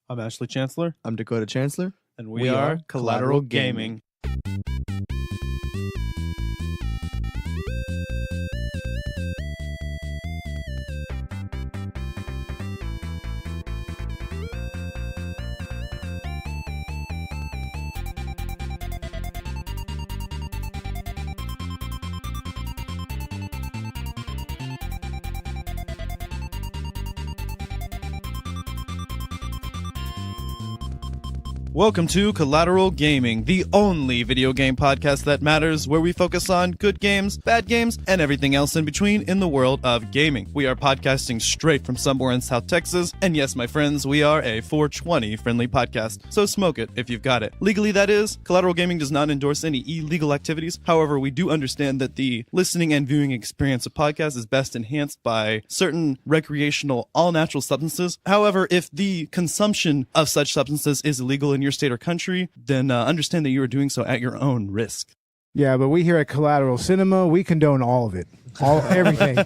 I'm Ashley Chancellor. I'm Dakota Chancellor. And we are Collateral Gaming. Welcome to Collateral Gaming, the only video game podcast that matters, where we focus on good games, bad games, and everything else in between in the world of gaming. We are podcasting straight from somewhere in South Texas, and yes, my friends, we are a 420 friendly podcast, so smoke it if you've got it. Legally, that is, Collateral Gaming does not endorse any illegal activities. However, we do understand that the listening and viewing experience of podcasts is best enhanced by certain recreational, all-natural substances. However, if the consumption of such substances is illegal in your state or country, then understand that you are doing so at your own risk. Yeah, but we here at Collateral Cinema, we condone all of it. Everything.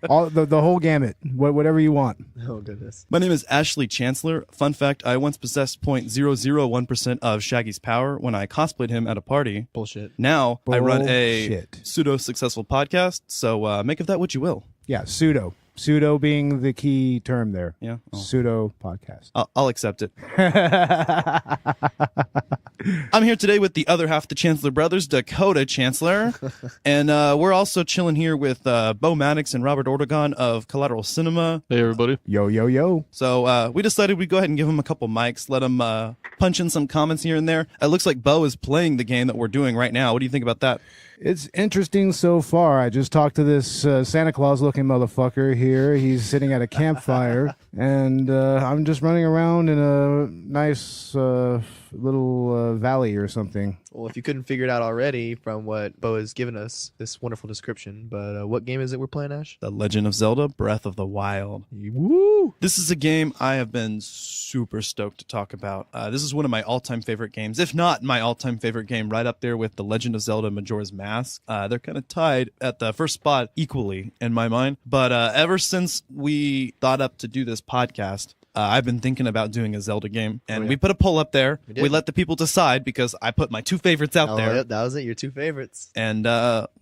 All the whole gamut. Whatever you want. Oh, goodness. My name is Ashley Chancellor. Fun fact, I once possessed 0.001% of Shaggy's power when I cosplayed him at a party. Bullshit. Now, I run a Bullshit. pseudo-successal podcast, so make of that what you will. Yeah, pseudo. Pseudo being the key term there. Yeah. Oh. Pseudo podcast. I'll accept it. I'm here today with the other half of the Chancellor brothers, Dakota Chancellor. And we're also chilling here with Bo Maddox and Robert Ortegon of Collateral Cinema. Hey, everybody. Yo, yo, yo. So we decided we'd go ahead and give them a couple mics, let them punch in some comments here and there. It looks like Bo is playing the game that we're doing right now. What do you think about that? It's interesting so far. I just talked to this Santa Claus-looking motherfucker here. He's sitting at a campfire, and I'm just running around in a nice little valley or something. Well, if you couldn't figure it out already from what Bo has given us, this wonderful description, but what game is it we're playing, Ash? The Legend of Zelda, Breath of the Wild. Woo! This is a game I have been super stoked to talk about. This is one of my all-time favorite games, if not my all-time favorite game, right up there with The Legend of Zelda Majora's Mask. They're kind of tied at the first spot equally in my mind. But ever since we thought up to do this podcast, I've been thinking about doing a Zelda game, and we put a poll up there. We let the people decide because I put my two favorites out there. Yeah, that was it, your two favorites. And,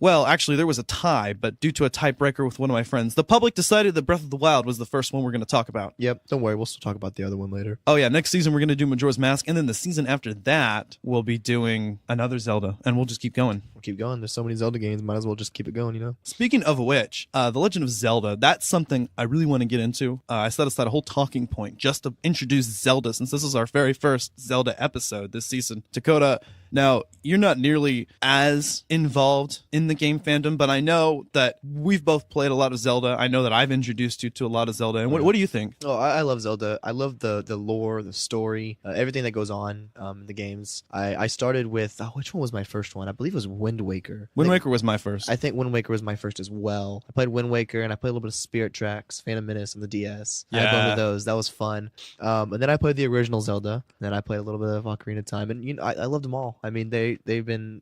well, actually, there was a tie, but due to a tiebreaker with one of my friends, the public decided that Breath of the Wild was the first one we're going to talk about. Yep, don't worry, we'll still talk about the other one later. Oh, yeah, next season we're going to do Majora's Mask, and then the season after that, we'll be doing another Zelda, and we'll just keep going. We'll keep going. There's so many Zelda games, might as well just keep it going, you know? Speaking of which, The Legend of Zelda, that's something I really want to get into. I set aside a whole talking point just to introduce Zelda, since this is our very first Zelda episode this season. Dakota, now, you're not nearly as involved in the game fandom, but I know that we've both played a lot of Zelda. I know that I've introduced you to a lot of Zelda. And what do you think? Oh, I love Zelda. I love the lore, the story, everything that goes on in the games. I started with, which one was my first one? I believe it was Wind Waker. Wind Waker was my first. I think Wind Waker was my first as well. I played Wind Waker, and I played a little bit of Spirit Tracks, Phantom Menace on the DS. I had both of those. That was fun. And then I played the original Zelda. And then I played a little bit of Ocarina of Time. And, you know, I loved them all. I mean, they're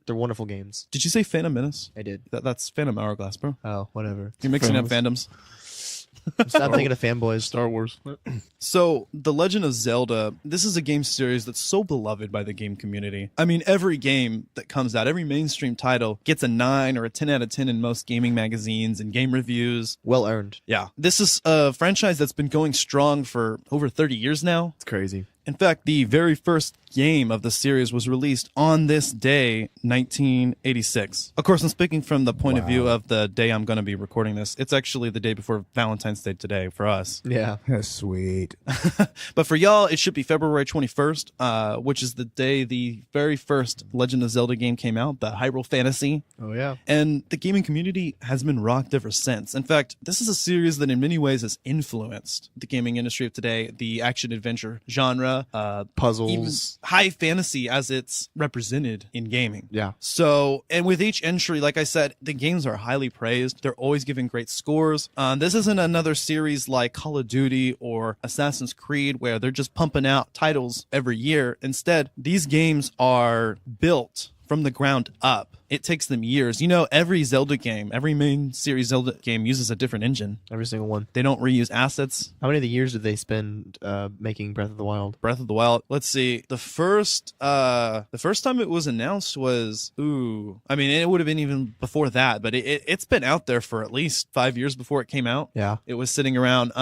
wonderful games. Did you say Phantom Menace? I did. That's Phantom Hourglass, bro. Oh, whatever. You're mixing up fandoms. Stop thinking of fanboys. Star Wars. So, The Legend of Zelda, this is a game series that's so beloved by the game community. I mean, every game that comes out, every mainstream title gets a 9 or a 10 out of 10 in most gaming magazines and game reviews. Well earned. Yeah. This is a franchise that's been going strong for over 30 years now. It's crazy. In fact, the very first game of the series was released on this day, 1986. Of course, I'm speaking from the point of view of the day I'm going to be recording this. It's actually the day before Valentine's Day today for us. Yeah. That's sweet. But for y'all, it should be February 21st, which is the day the very first Legend of Zelda game came out, the Hyrule Fantasy. Oh, yeah. And the gaming community has been rocked ever since. In fact, this is a series that in many ways has influenced the gaming industry of today, the action-adventure genre, puzzles, even high fantasy as it's represented in gaming. Yeah. So, and with each entry, like I said, the games are highly praised. They're always giving great scores. This isn't another series like Call of Duty or Assassin's Creed where they're just pumping out titles every year. Instead, these games are built from the ground up it takes them years. You know, every Zelda game, every main series Zelda game uses a different engine. Every single one. They don't reuse assets. How many of the years did they spend making Breath of the Wild? Breath of the Wild. Let's see. The first time it was announced was I mean, it would have been even before that, but it's been out there for at least 5 years before it came out. Yeah. It was sitting around.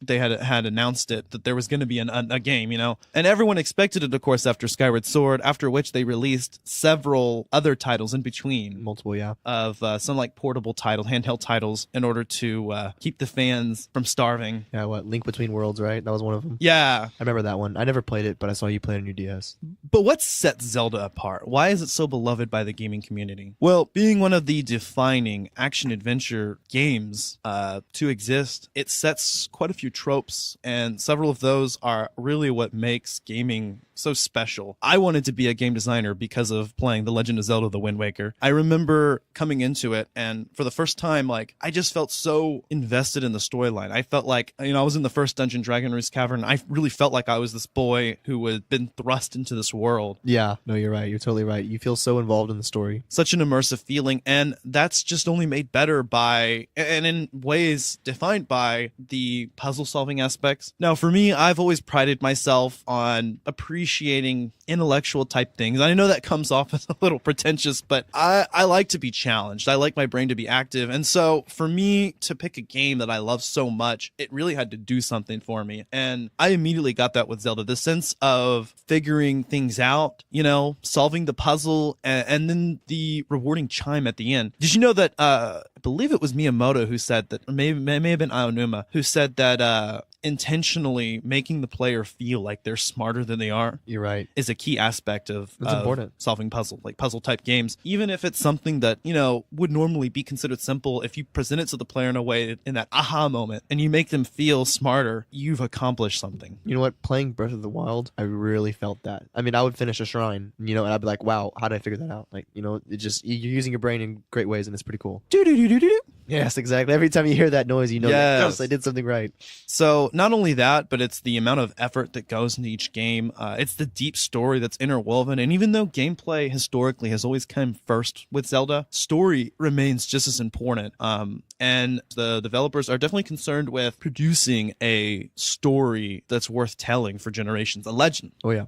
They had announced it that there was going to be a game, you know, and everyone expected it, of course, after Skyward Sword. After which they released several other titles in between. Multiple, yeah. Of some like portable title, handheld titles, in order to keep the fans from starving. Yeah, what? Link Between Worlds, right? That was one of them. Yeah. I remember that one. I never played it, but I saw you play it on your DS. But what sets Zelda apart? Why is it so beloved by the gaming community? Well, being one of the defining action-adventure games to exist, it sets quite a few tropes, and several of those are really what makes gaming so special. I wanted to be a game designer because of playing The Legend of Zelda: The Wind Waker. I remember coming into it, and for the first time, like, I just felt so invested in the storyline. I felt like, you know, I was in the first dungeon, Dragon Roost Cavern, and I really felt like I was this boy who had been thrust into this world. Yeah, no, you're right. You're totally right. You feel so involved in the story. Such an immersive feeling, and that's just only made better by, and in ways defined by, the puzzle-solving aspects. Now, for me, I've always prided myself on appreciating intellectual type things. I know that comes off as a little pretentious, but I like to be challenged. I like my brain to be active. And so for me to pick a game that I love so much, it really had to do something for me. And I immediately got that with Zelda, the sense of figuring things out, you know, solving the puzzle, and then the rewarding chime at the end. Did you know that, I believe it was Miyamoto who said that, or may have been Aonuma, who said that intentionally making the player feel like they're smarter than they are. You're right. Is a key aspect of important. Solving puzzle type games. Even if it's something that, you know, would normally be considered simple, if you present it to the player in a way, in that aha moment, and you make them feel smarter, you've accomplished something. You know what? Playing Breath of the Wild, I really felt that. I mean, I would finish a shrine, you know, and I'd be like, wow, how did I figure that out? Like, you know, it just, you're using your brain in great ways, and it's pretty cool. Do-do-do-do-do. Yes, exactly. Every time you hear that noise, you know, yes, I did something right. So not only that, but it's the amount of effort that goes into each game. It's the deep story that's interwoven. And even though gameplay historically has always come first with Zelda, story remains just as important. And the developers are definitely concerned with producing a story that's worth telling for generations, a legend. Oh, yeah.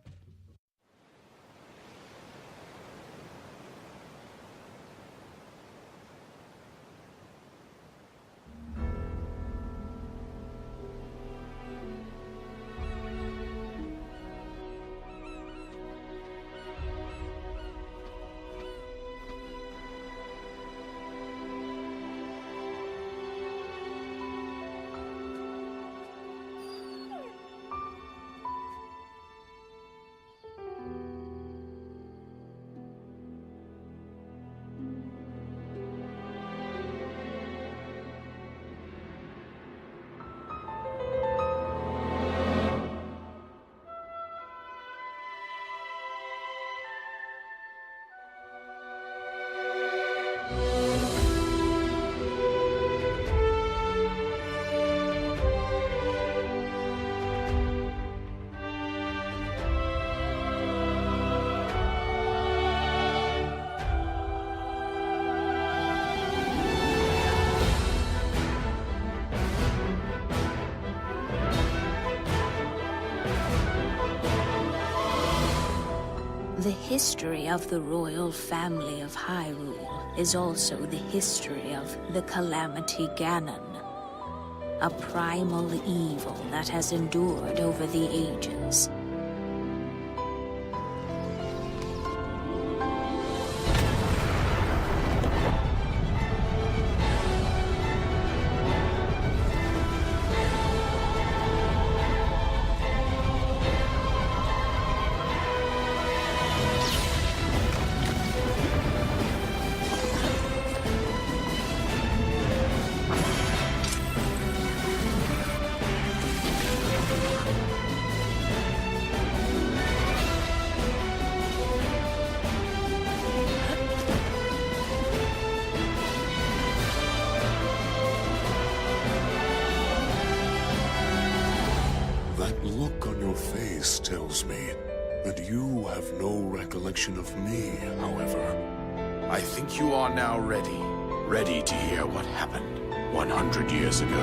The history of the royal family of Hyrule is also the history of the Calamity Ganon, a primal evil that has endured over the ages. Face tells me that you have no recollection of me, however. I think you are now ready. Ready to hear what happened 100 years ago.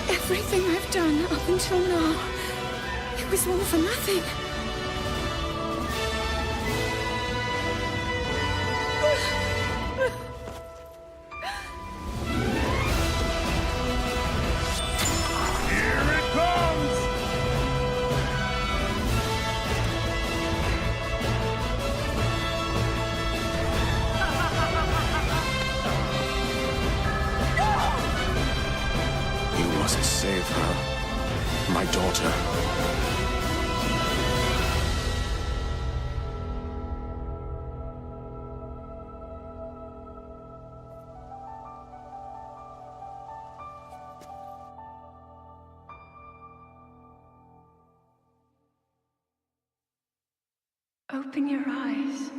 Everything I've done up until now, it was all for nothing. Here it comes! You must save her, my daughter. Open your eyes.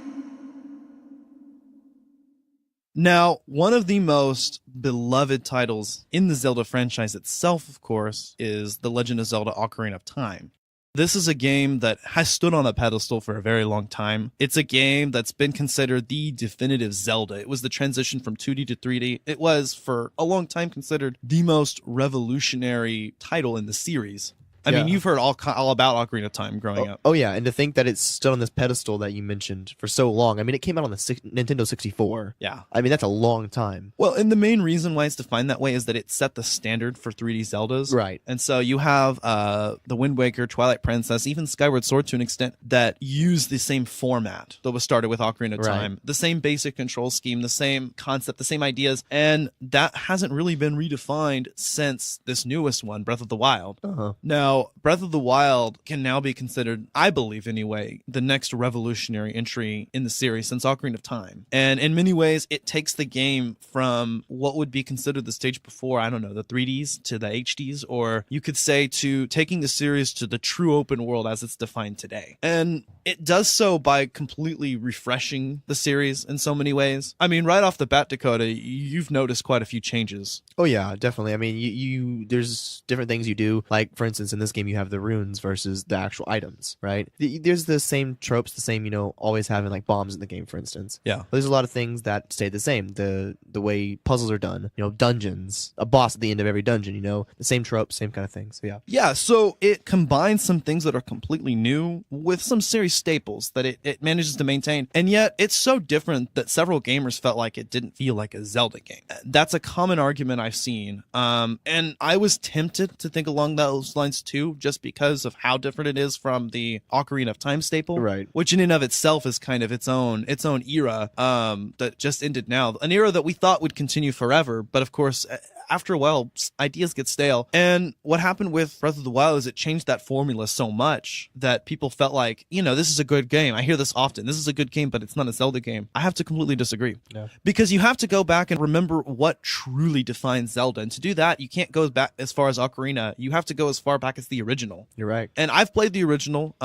Now, one of the most beloved titles in the Zelda franchise itself, of course, is The Legend of Zelda Ocarina of Time. This is a game that has stood on a pedestal for a very long time. It's a game that's been considered the definitive Zelda. It was the transition from 2D to 3D. It was, for a long time, considered the most revolutionary title in the series. I mean, you've heard all about Ocarina of Time growing up. Oh yeah, and to think that it's stood on this pedestal that you mentioned for so long. I mean, it came out on the Nintendo 64. Yeah. I mean, that's a long time. Well, and the main reason why it's defined that way is that it set the standard for 3D Zeldas. Right. And so you have the Wind Waker, Twilight Princess, even Skyward Sword to an extent that use the same format that was started with Ocarina of Time. The same basic control scheme, the same concept, the same ideas. And that hasn't really been redefined since this newest one, Breath of the Wild. Now, Breath of the Wild can now be considered, I believe anyway, the next revolutionary entry in the series since Ocarina of Time. And in many ways, it takes the game from what would be considered the stage before, I don't know, the 3Ds to the HDs, or you could say to taking the series to the true open world as it's defined today. And it does so by completely refreshing the series in so many ways. I mean, right off the bat, Dakota, you've noticed quite a few changes. Oh yeah, definitely. I mean, you there's different things you do. Like, for instance, in this game, you have the runes versus the actual items, right? There's the same tropes, the same, always having like bombs in the game, for instance. Yeah. But there's a lot of things that stay the same. The way puzzles are done, dungeons, a boss at the end of every dungeon, the same tropes, same kind of thing. So yeah. Yeah, so it combines some things that are completely new with some series staples that it manages to maintain. And yet it's so different that several gamers felt like it didn't feel like a Zelda game. That's a common argument I've seen. And I was tempted to think along those lines too, just because of how different it is from the Ocarina of Time staple, right? Which in and of itself is kind of its own era that just ended now, an era that we thought would continue forever, but of course after a while ideas get stale. And what happened with Breath of the Wild is it changed that formula so much that people felt like, this is a good game. I hear this often. This is a good game, but it's not a Zelda game. I have to completely disagree. No. Because you have to go back and remember what truly defines Zelda. And to do that, you can't go back as far as Ocarina. You have to go as far back as the original. You're right. And I've played the original,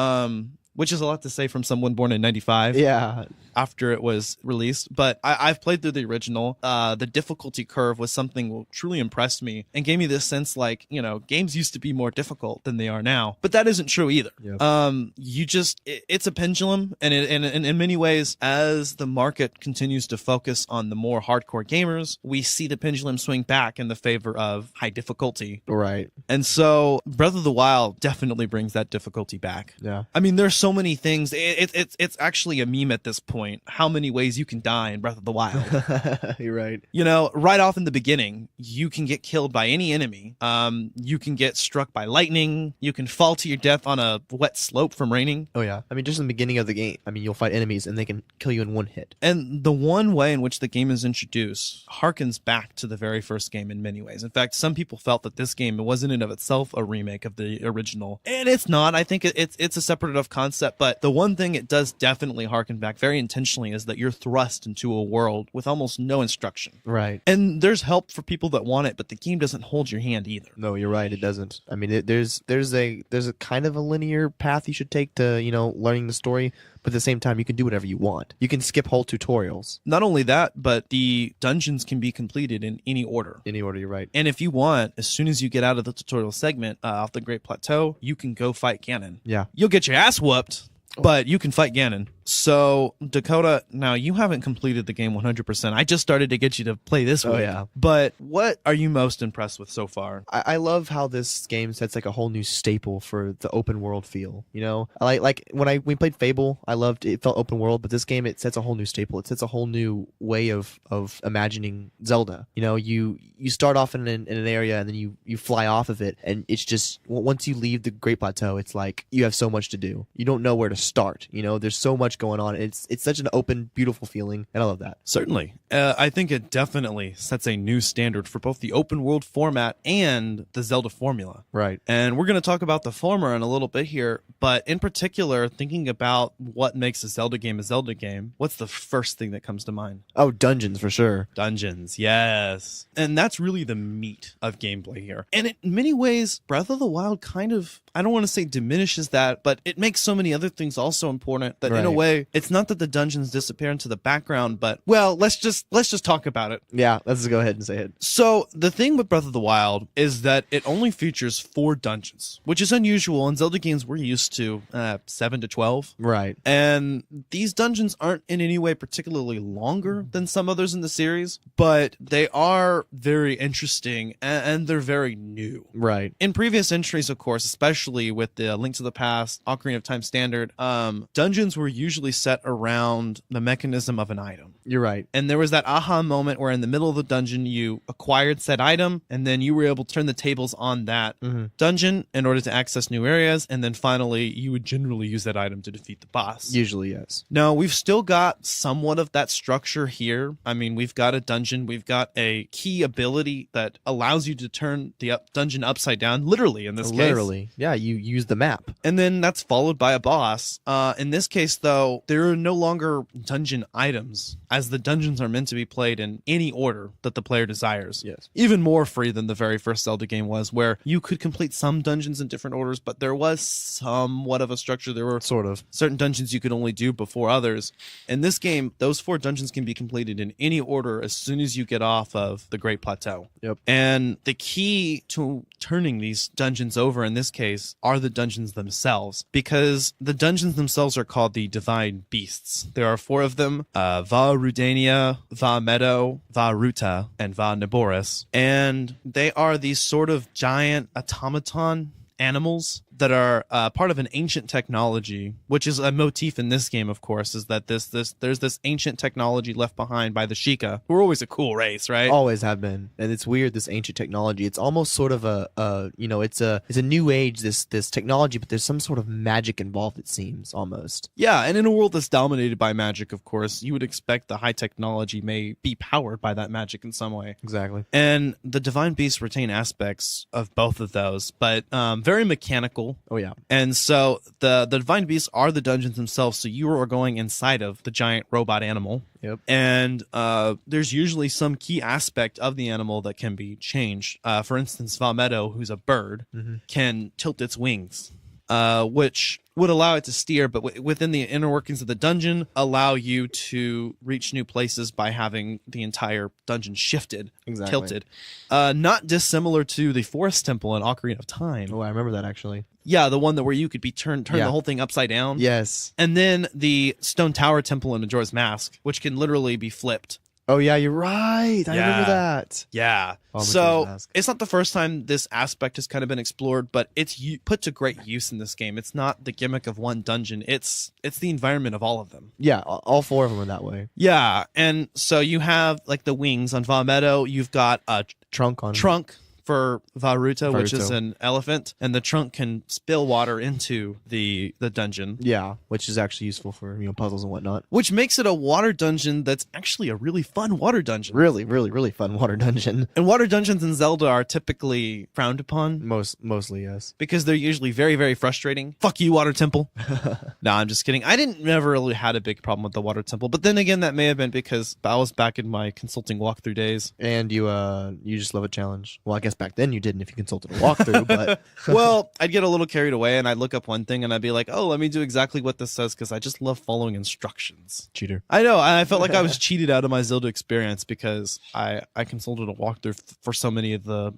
which is a lot to say from someone born in 95. Yeah. After it was released. But I've played through the original. The difficulty curve was something that truly impressed me and gave me this sense like, games used to be more difficult than they are now. But that isn't true either. Yep. It's a pendulum. And in many ways, as the market continues to focus on the more hardcore gamers, we see the pendulum swing back in the favor of high difficulty. Right. And so Breath of the Wild definitely brings that difficulty back. Yeah. I mean, there's so many things. It's actually a meme at this point. How many ways you can die in Breath of the Wild. You're right. Right off in the beginning, you can get killed by any enemy. You can get struck by lightning. You can fall to your death on a wet slope from raining. Oh yeah. I mean, just in the beginning of the game, you'll fight enemies and they can kill you in one hit. And the one way in which the game is introduced harkens back to the very first game in many ways. In fact, some people felt that this game wasn't in of itself a remake of the original. And it's not. I think it's a separate enough concept concept, but the one thing it does definitely harken back very intentionally is that you're thrust into a world with almost no instruction. Right. And there's help for people that want it, but the game doesn't hold your hand either. No, you're right. It doesn't. I mean, there's a kind of a linear path you should take to, learning the story, but at the same time, you can do whatever you want. You can skip whole tutorials. Not only that, but the dungeons can be completed in any order. Any order, you're right. And if you want, as soon as you get out of the tutorial segment off the Great Plateau, you can go fight Ganon. Yeah. You'll get your ass whooped, but you can fight Ganon. So, Dakota, now you haven't completed the game 100%. I just started to get you to play this week. Yeah. But what are you most impressed with so far? I love how this game sets like a whole new staple for the open world feel. I like when we played Fable, I loved it. Felt open world, but this game, it sets a whole new staple. It sets a whole new way of imagining Zelda. You start off in an area and then you fly off of it, and it's just once you leave the Great Plateau, it's like you have so much to do. You don't know where to start. There's so much going on. It's such an open, beautiful feeling, and I love that. Certainly. I think it definitely sets a new standard for both the open world format and the Zelda formula. Right. And we're going to talk about the former in a little bit here, but in particular, thinking about what makes a Zelda game, what's the first thing that comes to mind? Oh, dungeons for sure. Dungeons, yes. And that's really the meat of gameplay here. And in many ways, Breath of the Wild kind of, I don't want to say diminishes that, but it makes so many other things also important that in a way, it's not that the dungeons disappear into the background, but, well, let's just talk about it. Yeah, let's go ahead and say it. So the thing with Breath of the Wild is that it only features 4 dungeons, which is unusual. In Zelda games, we're used to 7 to 12. Right. And these dungeons aren't in any way particularly longer than some others in the series, but they are very interesting and they're very new. Right. In previous entries, of course, especially with the Link to the Past, Ocarina of Time standard, dungeons were usually set around the mechanism of an item. You're right. And there was that aha moment where in the middle of the dungeon, you acquired said item, and then you were able to turn the tables on that dungeon in order to access new areas. And then finally, you would generally use that item to defeat the boss. Usually, yes. Now, we've still got somewhat of that structure here. I mean, we've got a dungeon. We've got a key ability that allows you to turn the dungeon upside down, literally in this case. Literally. Yeah, you use the map. And then that's followed by a boss. In this case, though, there are no longer dungeon items, as the dungeons are meant to be played in any order that the player desires. Yes. Even more free than the very first Zelda game was, where you could complete some dungeons in different orders, but there was somewhat of a structure. There were sort of certain dungeons you could only do before others. In this game, those 4 dungeons can be completed in any order as soon as you get off of the Great Plateau. Yep. And the key to turning these dungeons over in this case are the dungeons themselves, because the dungeons themselves are called the Divine Beasts. There are 4 of them, Va Rudania, Va Meadow, Va Ruta, and Va Naboris. And they are these sort of giant automaton animals that are part of an ancient technology, which is a motif in this game, of course, is that there's this ancient technology left behind by the Sheikah, who are always a cool race, right? Always have been. And it's weird, this ancient technology. It's almost sort of it's a new age, this technology, but there's some sort of magic involved, it seems, almost. Yeah, and in a world that's dominated by magic, of course, you would expect the high technology may be powered by that magic in some way. Exactly. And the Divine Beasts retain aspects of both of those, but very mechanical. Oh, yeah. And so the Divine Beasts are the dungeons themselves, so you are going inside of the giant robot animal. Yep. And there's usually some key aspect of the animal that can be changed. For instance, Valmeadow, who's a bird, can tilt its wings, which would allow it to steer, but within the inner workings of the dungeon, allow you to reach new places by having the entire dungeon shifted, tilted. Not dissimilar to the Forest Temple in Ocarina of Time. Oh, I remember that, actually. Yeah, the one where you could be turn the whole thing upside down. Yes. And then the Stone Tower Temple in Majora's Mask, which can literally be flipped. Oh, yeah, you're right. I remember that. Yeah. Oh, so it's not the first time this aspect has kind of been explored, but it's put to great use in this game. It's not the gimmick of one dungeon. It's the environment of all of them. Yeah, all 4 of them are that way. Yeah. And so you have like the wings on Valmeadow. You've got a trunk for Varuta, which is Varuto. an elephant, and the trunk can spill water into the dungeon. Yeah, which is actually useful for puzzles and whatnot. Which makes it a water dungeon that's actually a really fun water dungeon. Really, really, really fun water dungeon. And water dungeons in Zelda are typically frowned upon Mostly, yes. because they're usually very, very frustrating. Fuck you, water temple. No, I'm just kidding. I didn't never really had a big problem with the water temple, but then again, that may have been because I was back in my consulting walkthrough days. And you just love a challenge. Well, I guess back then you didn't if you consulted a walkthrough, but Well, I'd get a little carried away and I'd look up one thing and I'd be like, oh, let me do exactly what this says because I just love following instructions. cheater. I know. I felt like I was cheated out of my Zelda experience because I consulted a walkthrough for so many of the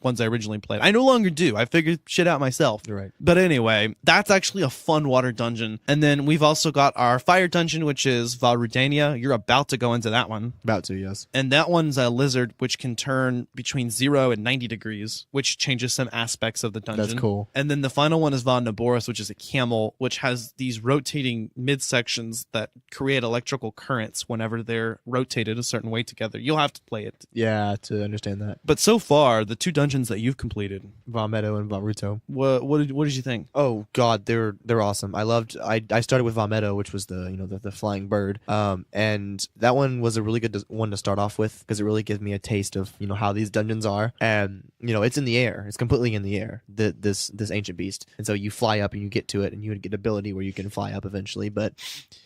ones I originally played. I no longer do. I figured shit out myself. You're right. But anyway, that's actually a fun water dungeon. And then we've also got our fire dungeon, which is Valrudania. You're about to go into that one. About to, yes. And that one's a lizard which can turn between 0 and 90 degrees, which changes some aspects of the dungeon. That's cool. And then the final one is Von Naboris, which is a camel, which has these rotating midsections that create electrical currents whenever they're rotated a certain way together. You'll have to play it. Yeah, to understand that. But so far, the 2 dungeons that you've completed, Vamedo and Varuto. what did you think? Oh God, they're awesome. I started with Vamedo, which was the flying bird. And that one was a really good one to start off with because it really gives me a taste of how these dungeons are. And it's in the air. It's completely in the air. This ancient beast. And so you fly up and you get to it, and you would get ability where you can fly up eventually. But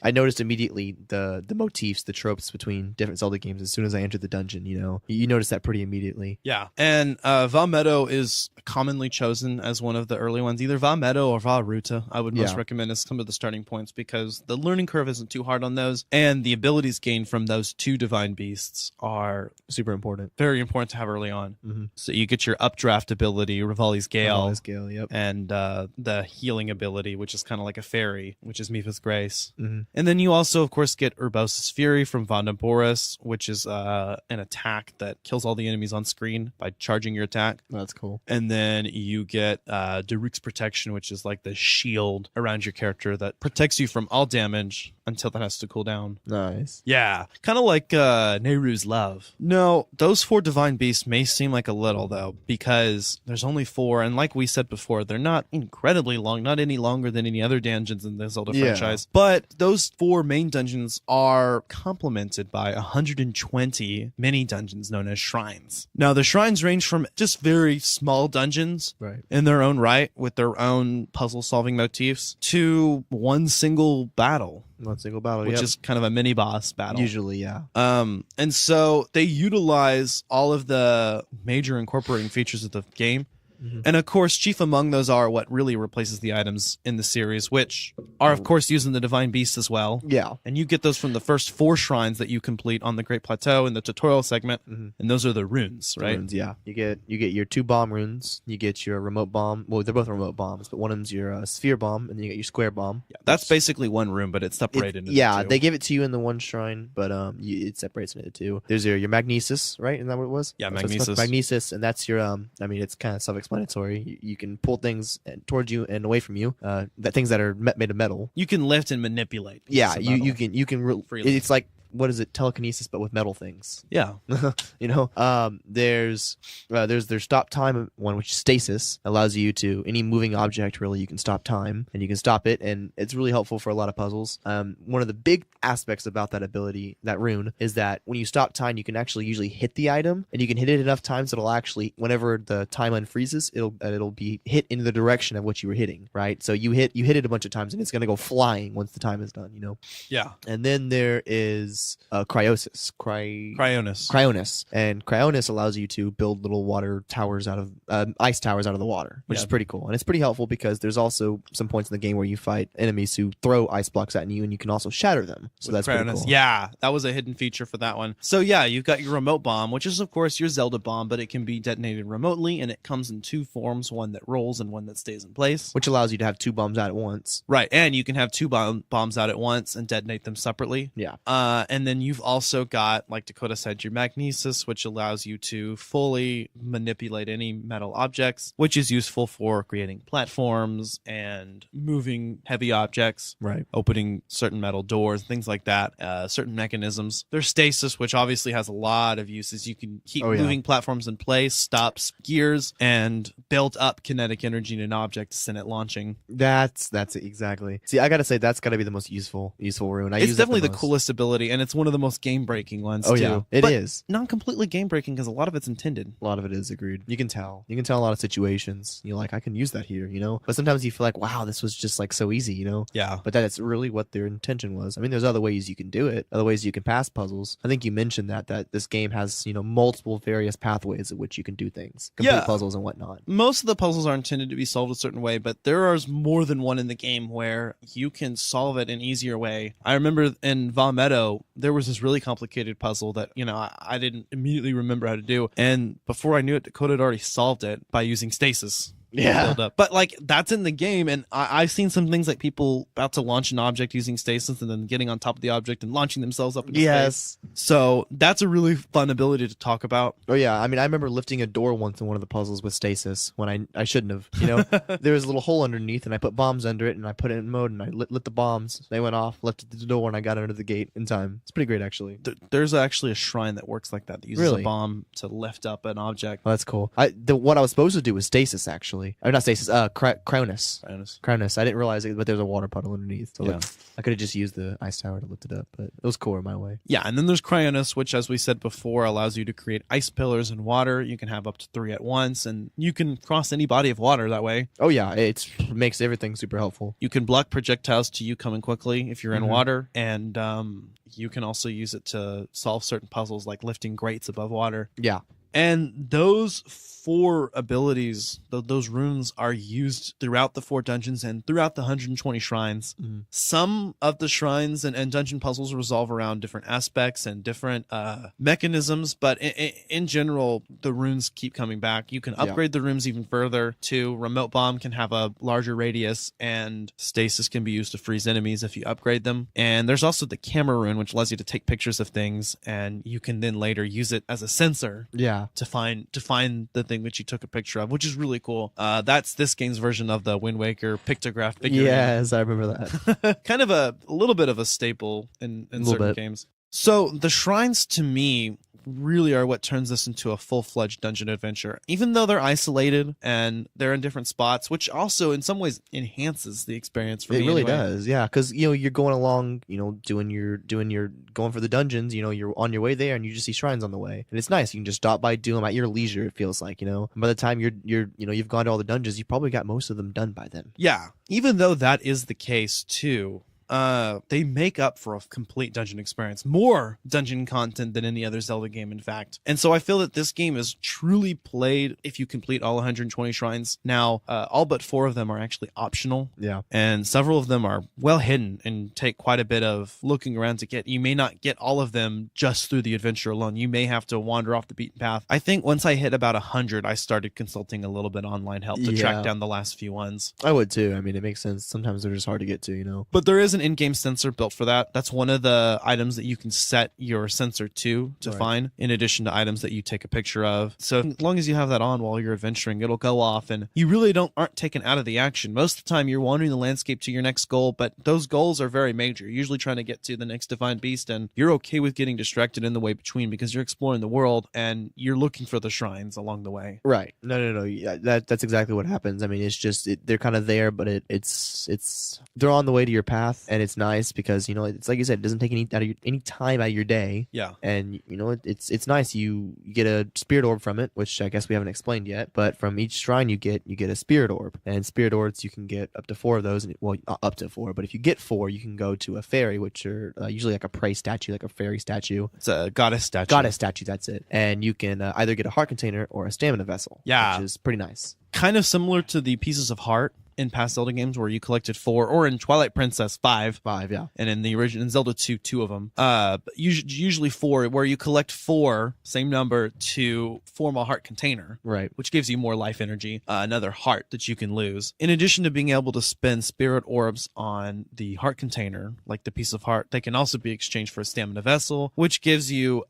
I noticed immediately the motifs, the tropes between different Zelda games as soon as I entered the dungeon. You notice that pretty immediately. Yeah. And Valmedo is commonly chosen as one of the early ones, either Valmedo or Varuta. I would most recommend as some of the starting points because the learning curve isn't too hard on those, and the abilities gained from those 2 divine beasts are Super important. very important to have early on. Mm-hmm. So you get your updraft ability, Rivali's Gale, Yep. and the healing ability, which is kind of like a fairy, which is Mipha's Grace. Mm-hmm. And then you also, of course, get Urbosa's Fury from Vondaboris, which is an attack that kills all the enemies on screen by charging your attack. That's cool. And then you get Daruk's Protection, which is like the shield around your character that protects you from all damage until that has to cool down. Nice. Yeah, kind of like Nehru's Love. No, those 4 divine beasts may seem like a little, though, because there's only 4, and like we said before, they're not incredibly long, not any longer than any other dungeons in the Zelda franchise. But those 4 main dungeons are complemented by 120 mini dungeons known as shrines. Now, the shrines range from just very small dungeons in their own right, with their own puzzle-solving motifs, to one single battle. One single battle, Which is kind of a mini boss battle. Usually, yeah. And so they utilize all of the major incorporating features of the game. Mm-hmm. And of course, chief among those are what really replaces the items in the series, which are, of course, using the Divine Beast as well. Yeah. And you get those from the first 4 shrines that you complete on the Great Plateau in the tutorial segment. Mm-hmm. And those are the runes, right? Runes, yeah. You get your 2 bomb runes. You get your remote bomb. Well, they're both remote bombs, but one of them's your sphere bomb, and then you get your square bomb. Yeah, that's basically one rune, but it's separated into 2. They give it to you in the one shrine, but it separates into 2. There's your Magnesis, right? Isn't that what it was? Yeah, Magnesis. Magnesis, and that's your it's kind of self-explanatory. You can pull things towards you and away from you. Things that are made of metal. You can lift and manipulate. Yeah, you can freely. It's like, what is it? Telekinesis, but with metal things. Yeah. There's stop time one, which is stasis, allows you to any moving object really. You can stop time and you can stop it, and it's really helpful for a lot of puzzles. One of the big aspects about that ability, that rune, is that when you stop time, you can actually usually hit the item, and you can hit it enough times that it'll actually, whenever the time unfreezes, it'll be hit in the direction of what you were hitting. Right. So you hit it a bunch of times, and it's gonna go flying once the time is done. Yeah. And then there is Cryonis. And Cryonis allows you to build little water towers out of ice towers out of the water, which is pretty cool. And it's pretty helpful because there's also some points in the game where you fight enemies who throw ice blocks at you, and you can also shatter them. So that's pretty cool. Yeah, that was a hidden feature for that one. So yeah, you've got your remote bomb, which is of course your Zelda bomb, but it can be detonated remotely, and it comes in 2 forms, one that rolls and one that stays in place. Which allows you to have 2 bombs out at once. Right, and you can have 2 bombs out at once and detonate them separately. Yeah. And then you've also got, like Dakota said, your magnesis, which allows you to fully manipulate any metal objects, which is useful for creating platforms and moving heavy objects, Right. opening certain metal doors, things like that, certain mechanisms. There's stasis, which obviously has a lot of uses. You can keep moving platforms in place, stops gears, and build up kinetic energy in an object to send it launching. That's it exactly. See, I gotta say that's gotta be the most useful rune. It's definitely the coolest ability, and it's one of the most game-breaking ones, too. Yeah, it is. Not completely game-breaking, because a lot of it's intended. A lot of it is, agreed. You can tell a lot of situations. You're like, I can use that here, but sometimes you feel like, wow, this was just like so easy, Yeah. But that's really what their intention was. I mean, there's other ways you can do it, other ways you can pass puzzles. I think you mentioned that this game has multiple various pathways at which you can do things, complete puzzles and whatnot. Most of the puzzles are intended to be solved a certain way, but there is more than one in the game where you can solve it an easier way. I remember in Va Meadow, there was this really complicated puzzle that I didn't immediately remember how to do, and before I knew it, Dakota had already solved it by using stasis. Build up. But like that's in the game, and I've seen some things like people about to launch an object using stasis and then getting on top of the object and launching themselves up into space. So that's a really fun ability to talk about. Oh yeah, I mean I remember lifting a door once in one of the puzzles with stasis when I shouldn't have. There was a little hole underneath and I put bombs under it and I put it in mode and I lit the bombs. They went off, lifted the door, and I got under the gate in time. It's pretty great actually. There's actually a shrine that works like that uses a bomb to lift up an object. Well, that's cool. What I was supposed to do was stasis actually. Or not stasis, Cronus. I didn't realize it, but there's a water puddle underneath. So I could have just used the ice tower to lift it up, but it was cooler my way. Yeah, and then there's Cryonis, which, as we said before, allows you to create ice pillars in water. You can have up to 3 at once, and you can cross any body of water that way. Oh yeah, it makes everything super helpful. You can block projectiles to you coming quickly if you're in water, and you can also use it to solve certain puzzles like lifting grates above water. Yeah. And those 4 abilities, those runes, are used throughout the 4 dungeons and throughout the 120 shrines. Some of the shrines and dungeon puzzles resolve around different aspects and different mechanisms, but in general, the runes keep coming back. You can upgrade the runes even further to Remote Bomb can have a larger radius, and Stasis can be used to freeze enemies if you upgrade them. And there's also the Camera rune, which allows you to take pictures of things, and you can then later use it as a sensor. Yeah. To find the thing that you took a picture of, which is really cool. That's this game's version of the Wind Waker pictograph figurine. Yes, I remember that. Kind of a little bit of a staple in certain games. So the shrines, to me, really are what turns this into a full-fledged dungeon adventure, even though they're isolated and they're in different spots, which also in some ways enhances the experience for me. It really does, yeah, because you're going along, doing your going for the dungeons, you're on your way there and you just see shrines on the way, and it's nice. You can just stop by, do them at your leisure. It feels like, and by the time you've gone to all the dungeons, you probably got most of them done by then. Yeah, even though that is the case too. They make up for a complete dungeon experience, more dungeon content than any other Zelda game, in fact. And so I feel that this game is truly played if you complete all 120 shrines. Now, all but 4 of them are actually optional. Yeah. And several of them are well hidden and take quite a bit of looking around to get. You may not get all of them just through the adventure alone. You may have to wander off the beaten path. I think once I hit about 100, I started consulting a little bit online help to track down the last few ones. I would too. I mean, it makes sense. Sometimes they're just hard to get to, But there is an in-game sensor built for that. That's one of the items that you can set your sensor to find, in addition to items that you take a picture of. So as long as you have that on while you're adventuring, it'll go off, and you really aren't taken out of the action. Most of the time, you're wandering the landscape to your next goal, but those goals are very major. You're usually trying to get to the next divine beast, and you're okay with getting distracted in the way between because you're exploring the world and you're looking for the shrines along the way. Right. No. Yeah, that's exactly what happens. I mean, it's just they're kind of there, but it's they're on the way to your path, and it's nice because it's like you said, it doesn't take any time out of your day. Yeah. And it's nice. You get a spirit orb from it, which I guess we haven't explained yet. But from each shrine you get a spirit orb, and spirit orbs you can get up to 4 of those. And well, not up to 4, but if you get 4, you can go to a fairy, which are usually like a prey statue, like a fairy statue. It's a goddess statue. Goddess statue, that's it. And you can either get a heart container or a stamina vessel. Yeah. Which is pretty nice. Kind of similar to the pieces of heart in past Zelda games where you collected 4, or in Twilight Princess 5. 5, yeah. And in the original, in Zelda 2, 2 of them. But usually 4, where you collect 4, same number, to form a heart container. Right. Which gives you more life energy, another heart that you can lose. In addition to being able to spend spirit orbs on the heart container, like the piece of heart, they can also be exchanged for a stamina vessel, which gives you,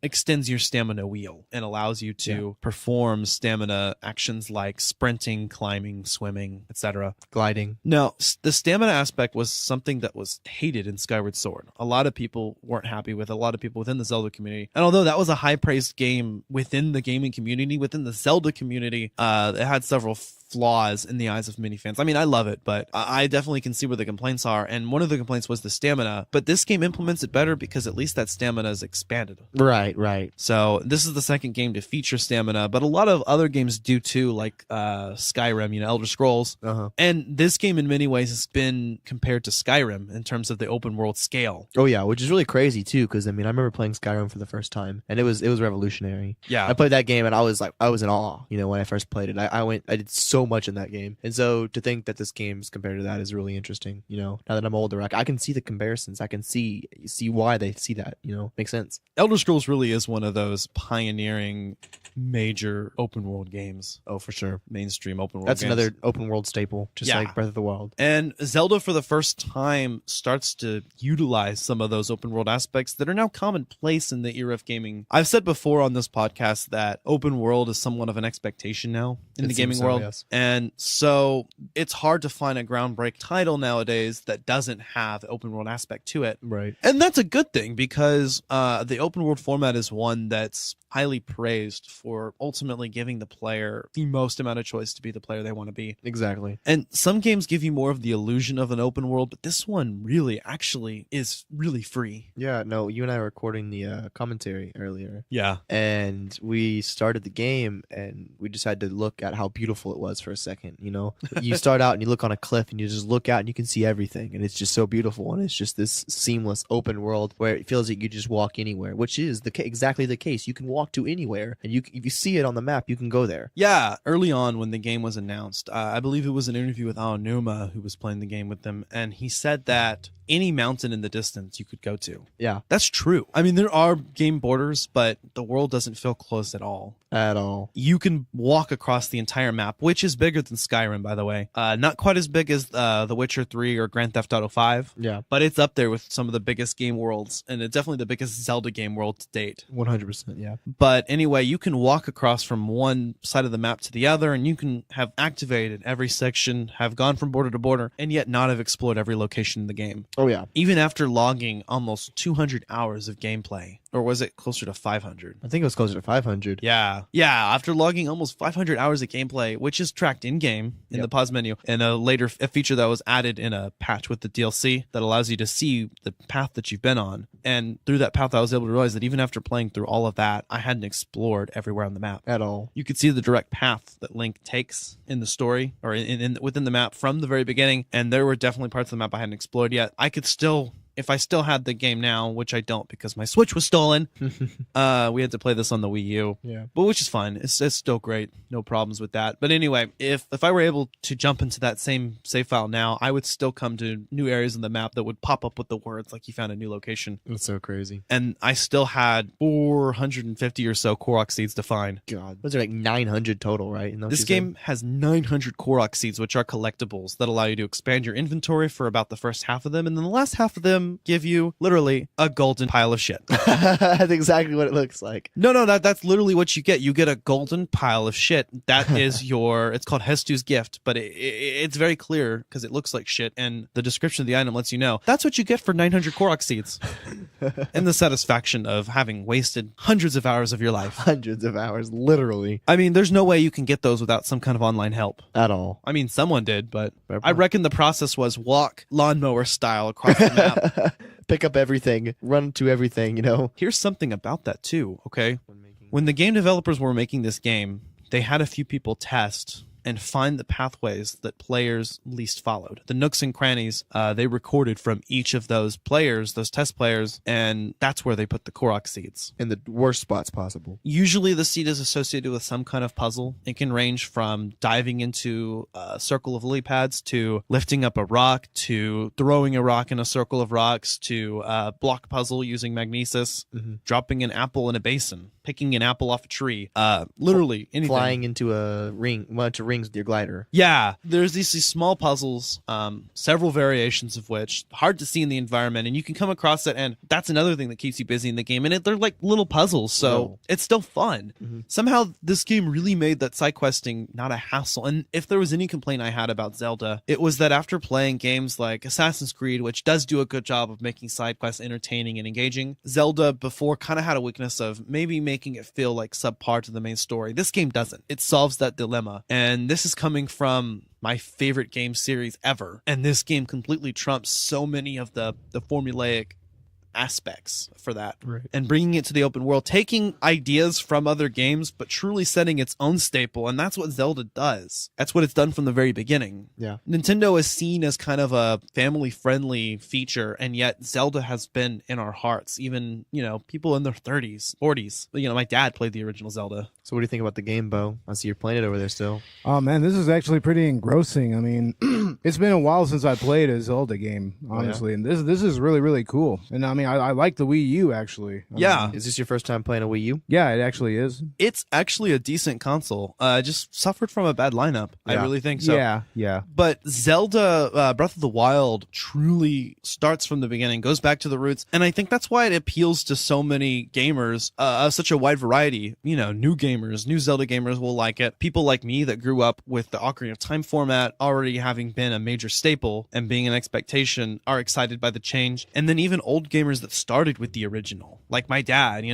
extends your stamina wheel and allows you to perform stamina actions like sprinting, climbing, swimming, etc. Gliding. Now, the stamina aspect was something that was hated in Skyward Sword. A lot of people weren't happy with, a lot of people within the Zelda community. And although that was a high-praised game within the gaming community, within the Zelda community, it had several flaws in the eyes of many fans. I mean, I love it, but I definitely can see where the complaints are. And one of the complaints was the stamina. But this game implements it better because at least that stamina is expanded. Right, right. So this is the second game to feature stamina, but a lot of other games do too, like Skyrim, Elder Scrolls. And this game in many ways has been compared to Skyrim in terms of the open world scale. Oh yeah, which is really crazy too, because I mean, I remember playing Skyrim for the first time, and it was revolutionary. Yeah, I played that game, and I was in awe. When I first played it, I did so much in that game, and so to think that this game's compared to that is really interesting. Now that I'm older, I can see the comparisons. I can see why they see that. Makes sense. Elder Scrolls really is one of those pioneering major open world games. Oh, for sure. Mainstream open world That's games. another open world staple, just like Breath of the Wild. And Zelda for the first time starts to utilize some of those open world aspects that are now commonplace in the era of gaming. I've said before on this podcast that open world is somewhat of an expectation now in the gaming world. Yes. And so it's hard to find a groundbreaking title nowadays that doesn't have the open world aspect to it. Right. And that's a good thing because the open world format is one that's highly praised for ultimately giving the player the most amount of choice to be the player they want to be. Exactly. And some games give you more of the illusion of an open world, but this one really actually is really free. Yeah, no, you and I were recording the commentary earlier. Yeah. And we started the game and we just had to look at how beautiful it was for a second, You start out and you look on a cliff and you just look out and you can see everything, and it's just so beautiful, and it's just this seamless open world where it feels like you just walk anywhere, which is exactly the case. You can walk to anywhere, and if you see it on the map, you can go there. Yeah, early on when the game was announced, I believe it was an interview with Aonuma, who was playing the game with them, and he said that any mountain in the distance you could go to. Yeah. That's true. I mean, there are game borders, but the world doesn't feel close at all. At all. You can walk across the entire map, which is bigger than Skyrim, by the way. Not quite as big as The Witcher 3 or Grand Theft Auto 5. Yeah. But it's up there with some of the biggest game worlds, and it's definitely the biggest Zelda game world to date. 100%, yeah. But anyway, you can walk across from one side of the map to the other, and you can have activated every section, have gone from border to border, and yet not have explored every location in the game. Oh, yeah. Even after logging almost 200 hours of gameplay. Or was it closer to 500? I think it was closer to 500. Yeah. After logging almost 500 hours of gameplay, which is tracked in-game in the pause menu, and a feature that was added in a patch with the DLC that allows you to see the path that you've been on. And through that path, I was able to realize that even after playing through all of that, I hadn't explored everywhere on the map. At all. You could see the direct path that Link takes in the story, or within the map from the very beginning, and there were definitely parts of the map I hadn't explored yet. I could still... If I still had the game now, which I don't because my Switch was stolen, we had to play this on the Wii U. Yeah. But which is fine. It's still great. No problems with that. But anyway, if I were able to jump into that same save file now, I would still come to new areas in the map that would pop up with the words like you found a new location. That's so crazy. And I still had 450 or so Korok seeds to find. God. Those are like 900 total, right? This game has 900 Korok seeds, which are collectibles that allow you to expand your inventory for about the first half of them. And then the last half of them give you literally a golden pile of shit. That's exactly what it looks like. No, that's literally what you get. You get a golden pile of shit. That is it's called Hestu's gift, but it's very clear because it looks like shit, and the description of the item lets you know that's what you get for 900 Korok seeds. And the satisfaction of having wasted hundreds of hours of your life. Hundreds of hours, literally. I mean, there's no way you can get those without some kind of online help. At all. I mean, someone did, but I reckon the process was walk lawnmower style across the map. Pick up everything, run to everything, Here's something about that too, okay? When the game developers were making this game, they had a few people test and find the pathways that players least followed. The nooks and crannies they recorded from each of those players, those test players, and that's where they put the Korok seeds. In the worst spots possible. Usually the seed is associated with some kind of puzzle. It can range from diving into a circle of lily pads to lifting up a rock to throwing a rock in a circle of rocks to a block puzzle using magnesis, dropping an apple in a basin, picking an apple off a tree, literally anything. Flying into a bunch of rings with your glider. Yeah, there's these small puzzles, several variations of which hard to see in the environment, and you can come across it, and that's another thing that keeps you busy in the game. And they're like little puzzles, so it's still fun. Somehow this game really made that side questing not a hassle. And if there was any complaint I had about Zelda, it was that after playing games like Assassin's Creed, which does do a good job of making side quests entertaining and engaging, Zelda before kind of had a weakness of maybe making it feel like subpar to the main story. This game doesn't. It solves that dilemma. And this is coming from my favorite game series ever. And this game completely trumps so many of the formulaic aspects for that, and bringing it to the open world, taking ideas from other games but truly setting its own staple. And that's what Zelda does. That's what it's done from the very beginning. Nintendo is seen as kind of a family friendly feature, and yet Zelda has been in our hearts. Even people in their 30s 40s. My dad played the original Zelda. So what do you think about the game, Bo? I see you're playing it over there still. Oh man, this is actually pretty engrossing. I mean, it's been a while since I played a Zelda game, honestly, and this is really, really cool. And I mean, I like the Wii U, actually. Is this your first time playing a Wii U? Yeah, it actually is. It's actually a decent console. Just suffered from a bad lineup. I really think so. Yeah. But Zelda Breath of the Wild truly starts from the beginning, goes back to the roots, and I think that's why it appeals to so many gamers, such a wide variety. New gamers, new Zelda gamers will like it. People like me that grew up with the Ocarina of Time format already having been a major staple and being an expectation are excited by the change. And then even old gamers that started with the original, like my dad,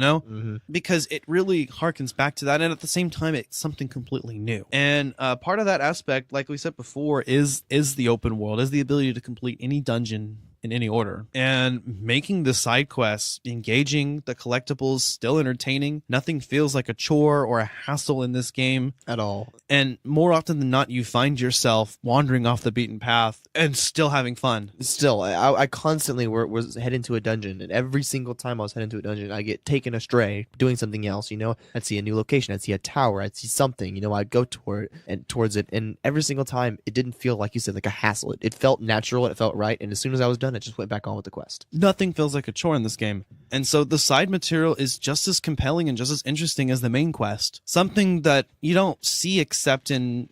because it really harkens back to that. And at the same time, it's something completely new. And part of that aspect, like we said before, is the open world, is the ability to complete any dungeon in any order, and making the side quests engaging, the collectibles still entertaining. Nothing feels like a chore or a hassle in this game at all. And more often than not, you find yourself wandering off the beaten path and still having fun. Still, I constantly was heading to a dungeon, and every single time I was heading to a dungeon, I get taken astray doing something else. I'd see a new location, I'd see a tower, I'd see something. I'd go towards it, and every single time it didn't feel, like you said, like a hassle. It felt natural, it felt right, and as soon as I was done, it just went back on with the quest. Nothing feels like a chore in this game. And so the side material is just as compelling and just as interesting as the main quest. Something that you don't see except in,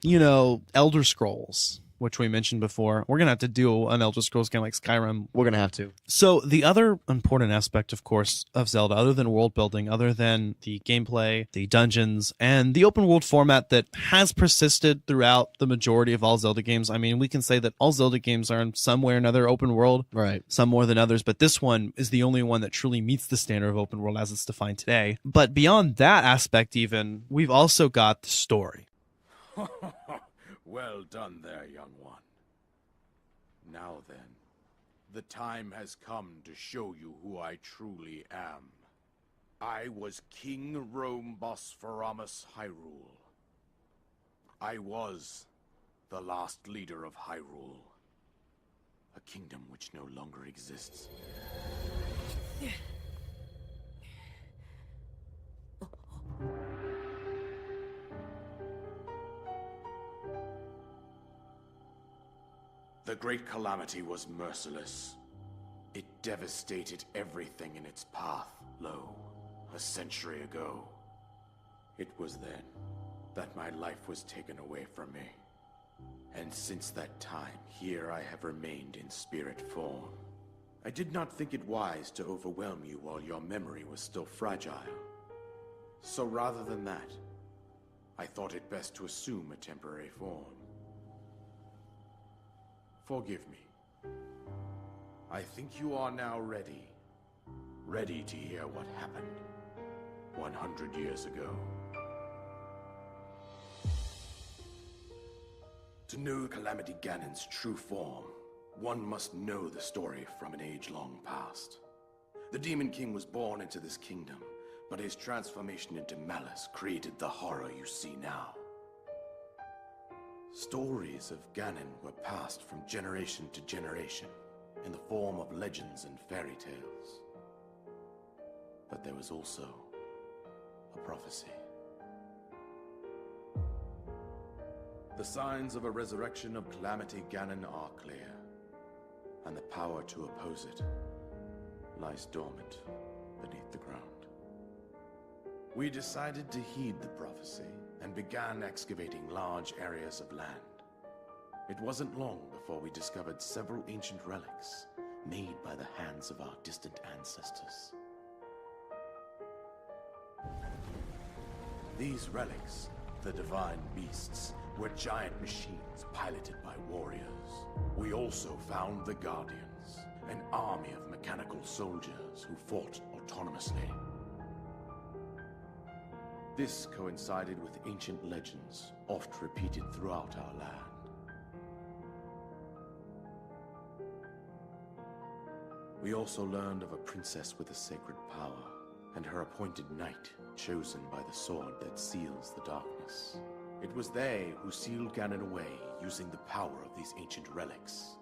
Elder Scrolls, which we mentioned before. We're going to have to do an Elder Scrolls game like Skyrim. We're going to have to. So the other important aspect, of course, of Zelda, other than world building, other than the gameplay, the dungeons, and the open world format that has persisted throughout the majority of all Zelda games. I mean, we can say that all Zelda games are in some way or another open world, right? Some more than others, but this one is the only one that truly meets the standard of open world as it's defined today. But beyond that aspect even, we've also got the story. Well done there, young one. Now then, the time has come to show you who I truly am. I was King Rome Bosphoramus Hyrule. I was the last leader of Hyrule, a kingdom which no longer exists. The Great Calamity was merciless. It devastated everything in its path, a century ago. It was then that my life was taken away from me. And since that time, here I have remained in spirit form. I did not think it wise to overwhelm you while your memory was still fragile. So rather than that, I thought it best to assume a temporary form. Forgive me. I think you are now ready to hear what happened 100 years ago. To know Calamity Ganon's true form, one must know the story from an age long past. The Demon King was born into this kingdom, but his transformation into malice created the horror you see now. Stories of Ganon were passed from generation to generation in the form of legends and fairy tales. But there was also a prophecy. The signs of a resurrection of Calamity Ganon are clear, and the power to oppose it lies dormant beneath the ground. We decided to heed the prophecy and began excavating large areas of land. It wasn't long before we discovered several ancient relics made by the hands of our distant ancestors. These relics, the divine beasts, were giant machines piloted by warriors. We also found the Guardians, an army of mechanical soldiers who fought autonomously. This coincided with ancient legends, oft repeated throughout our land. We also learned of a princess with a sacred power, and her appointed knight, chosen by the sword that seals the darkness. It was they who sealed Ganon away using the power of these ancient relics.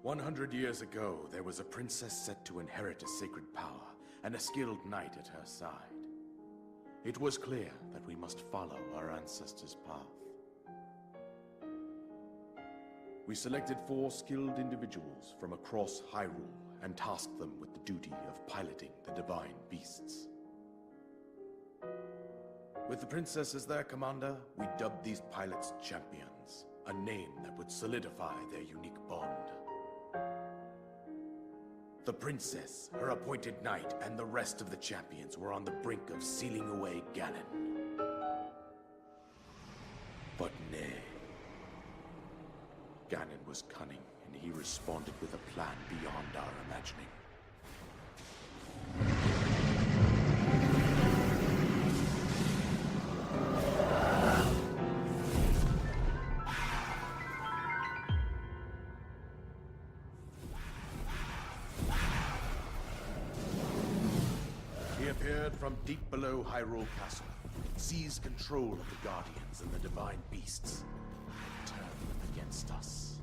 100 years ago, there was a princess set to inherit a sacred power, and a skilled knight at her side. It was clear that we must follow our ancestors' path. We selected 4 skilled individuals from across Hyrule and tasked them with the duty of piloting the divine beasts. With the princess as their commander, we dubbed these pilots champions, a name that would solidify their unique bond. The princess, her appointed knight, and the rest of the champions were on the brink of sealing away Ganon. But nay. Ganon was cunning, and he responded with a plan beyond our imagining. He appeared from deep below Hyrule Castle, seized control of the Guardians and the divine beasts, and turned them against us.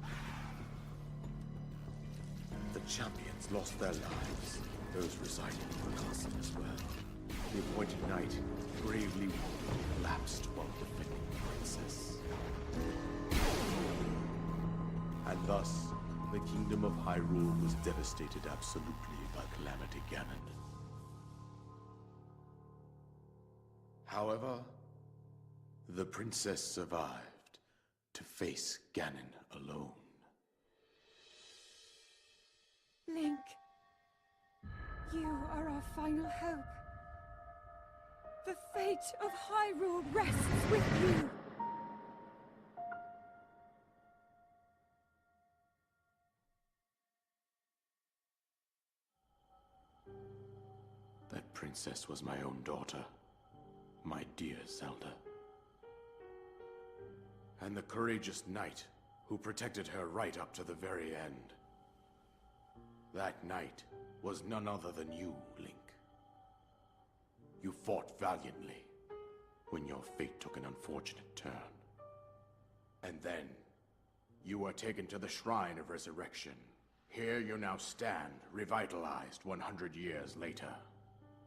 The champions lost their lives, those residing in the castle as well. The appointed knight, bravely wounded, collapsed while defending the princess. And thus, the kingdom of Hyrule was devastated absolutely by Calamity Ganon. However, the princess survived to face Ganon alone. Link, you are our final hope. The fate of Hyrule rests with you. That princess was my own daughter, my dear Zelda. And the courageous knight who protected her right up to the very end. That knight was none other than you, Link. You fought valiantly when your fate took an unfortunate turn. And then, you were taken to the Shrine of Resurrection. Here you now stand, revitalized 100 years later.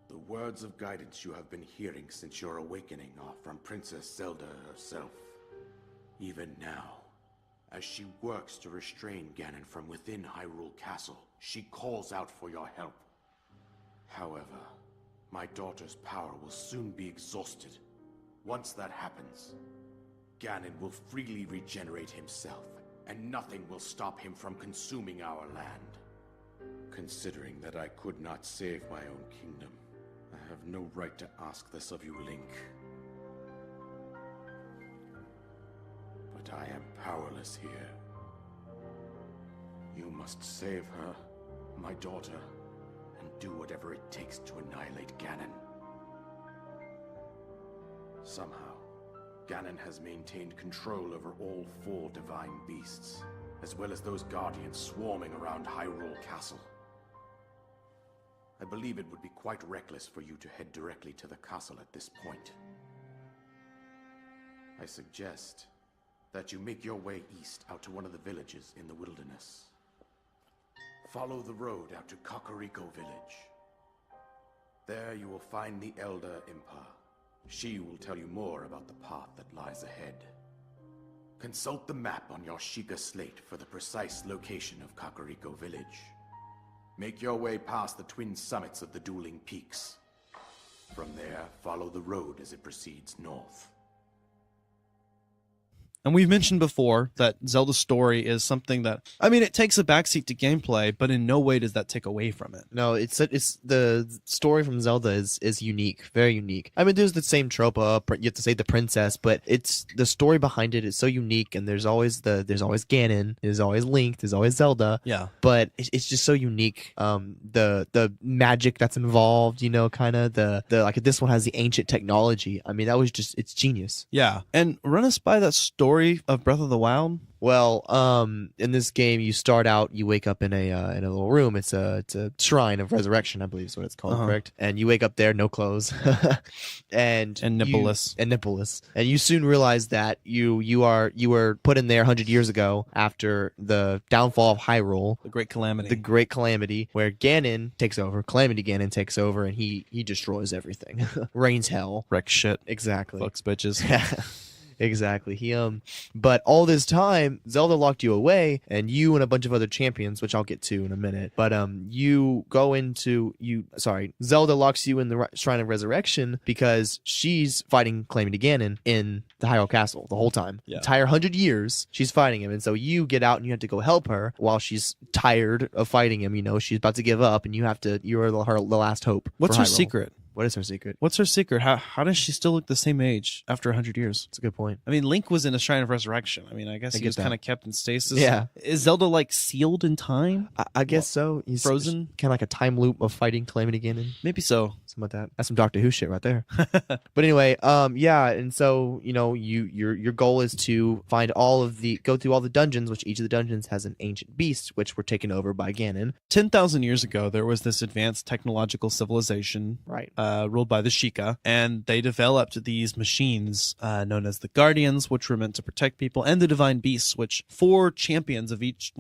The words of guidance you have been hearing since your awakening are from Princess Zelda herself. Even now, as she works to restrain Ganon from within Hyrule Castle, she calls out for your help. However, my daughter's power will soon be exhausted. Once that happens, Ganon will freely regenerate himself, and nothing will stop him from consuming our land. Considering that I could not save my own kingdom, I have no right to ask this of you, Link. But I am powerless here. You must save her, my daughter, and do whatever it takes to annihilate Ganon. Somehow, Ganon has maintained control over all 4 divine beasts, as well as those guardians swarming around Hyrule Castle. I believe it would be quite reckless for you to head directly to the castle at this point. I suggest that you make your way east out to one of the villages in the wilderness. Follow the road out to Kakariko Village. There you will find the Elder Impa. She will tell you more about the path that lies ahead. Consult the map on your Sheikah slate for the precise location of Kakariko Village. Make your way past the twin summits of the dueling peaks. From there, follow the road as it proceeds north. And we've mentioned before that Zelda's story is something that, I mean, it takes a backseat to gameplay, but in no way does that take away from it. No, it's the story from Zelda is unique, very unique. I mean, there's the same trope of you have to save the princess, but it's the story behind it is so unique, and there's always Ganon, there's always Link, there's always Zelda. Yeah. But it's just so unique. The magic that's involved, you know, kind of the like this one has the ancient technology. I mean, that was just it's genius. Yeah. And run us by that story of Breath of the Wild. Well, in this game, you start out, you wake up in a little room. It's a shrine of resurrection, I believe is what it's called, correct? And you wake up there, no clothes, and nippleless, and you soon realize that you were put in there 100 years ago after the downfall of Hyrule, the Great Calamity, where Ganon takes over, Calamity Ganon takes over, and he destroys everything, rains hell, wreck shit, exactly, fucks bitches. Exactly. But all this time, Zelda locked you away, and you and a bunch of other champions, which I'll get to in a minute. But Zelda locks you in the Shrine of Resurrection because she's fighting Calamity Ganon in the Hyrule Castle the whole time. Yeah. Entire 100 years, she's fighting him, and so you get out and you have to go help her while she's tired of fighting him. You know, she's about to give up, and you're the last hope. What's her Hyrule. secret? What is her secret? What's her secret? How does she still look the same age after 100 years? That's a good point. I mean, Link was in a Shrine of Resurrection. I mean, I guess he was kind of kept in stasis. Yeah. Is Zelda like sealed in time? I guess so. He's frozen? Kind of like a time loop of fighting Calamity Ganon. Maybe so. Something like that. That's some Doctor Who shit right there. But anyway, yeah, and so, you know, your goal is to go through all the dungeons, which each of the dungeons has an ancient beast, which were taken over by Ganon. 10,000 years ago, there was this advanced technological civilization, right, ruled by the Sheikah, and they developed these machines known as the Guardians, which were meant to protect people, and the Divine Beasts, which 4 champions of each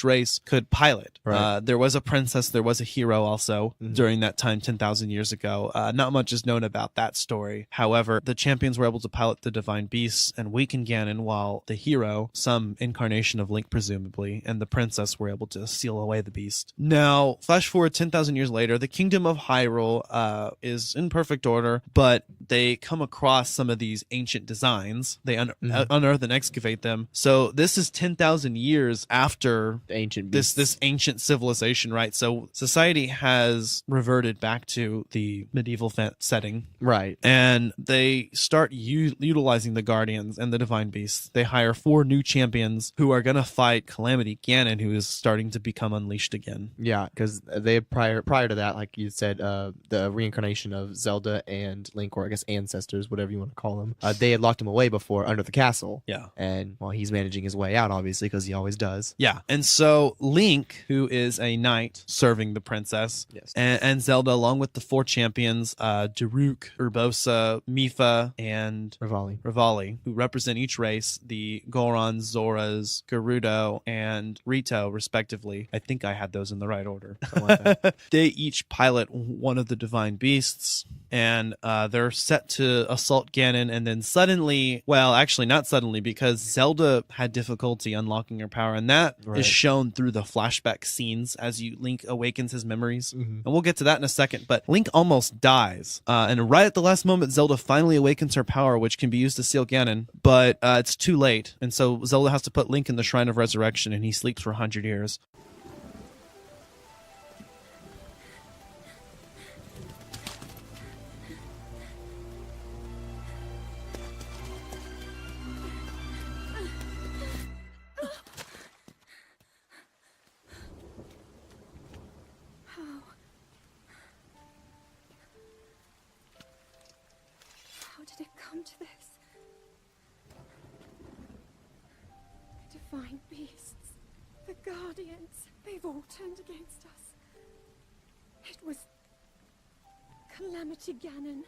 race could pilot. Right. There was a princess, there was a hero also during that time 10,000 years ago. Not much is known about that story. However, the champions were able to pilot the Divine Beasts and weaken Ganon, while the hero, some incarnation of Link presumably, and the princess were able to seal away the beast. Now, flash forward 10,000 years later, the Kingdom of Hyrule is in perfect order, but they come across some of these ancient designs. They unearth and excavate them. So this is 10,000 years after the ancient this ancient civilization, right? So society has reverted back to the medieval setting. Right. And they start utilizing the Guardians and the Divine Beasts. They hire 4 new champions who are going to fight Calamity Ganon, who is starting to become unleashed again. Yeah, because they prior to that, like you said, the reincarnation of Zelda and Link, or I guess ancestors, whatever you want to call them, they had locked him away before under the castle. Yeah. And, well, he's managing his way out, obviously, because he always does. Yeah. And so Link, who is a knight serving the princess, yes, and Zelda, along with the 4 champions, Daruk, Urbosa, Mipha, and Rivali, who represent each race, the Gorons, Zoras, Gerudo, and Rito, respectively. I think I had those in the right order. Like that. They each pilot one of the Divine Beasts, and they're set to assault Ganon, and then suddenly, well, actually not suddenly, because Zelda had difficulty unlocking her power, and that is shown through the flashback scenes as Link awakens his memories. And we'll get to that in a second, but Link almost dies. And right at the last moment, Zelda finally awakens her power, which can be used to seal Ganon, but it's too late. And so Zelda has to put Link in the Shrine of Resurrection, and he sleeps for 100 years. How did it come to this? The Divine Beasts, the Guardians, they've all turned against us. It was Calamity Ganon.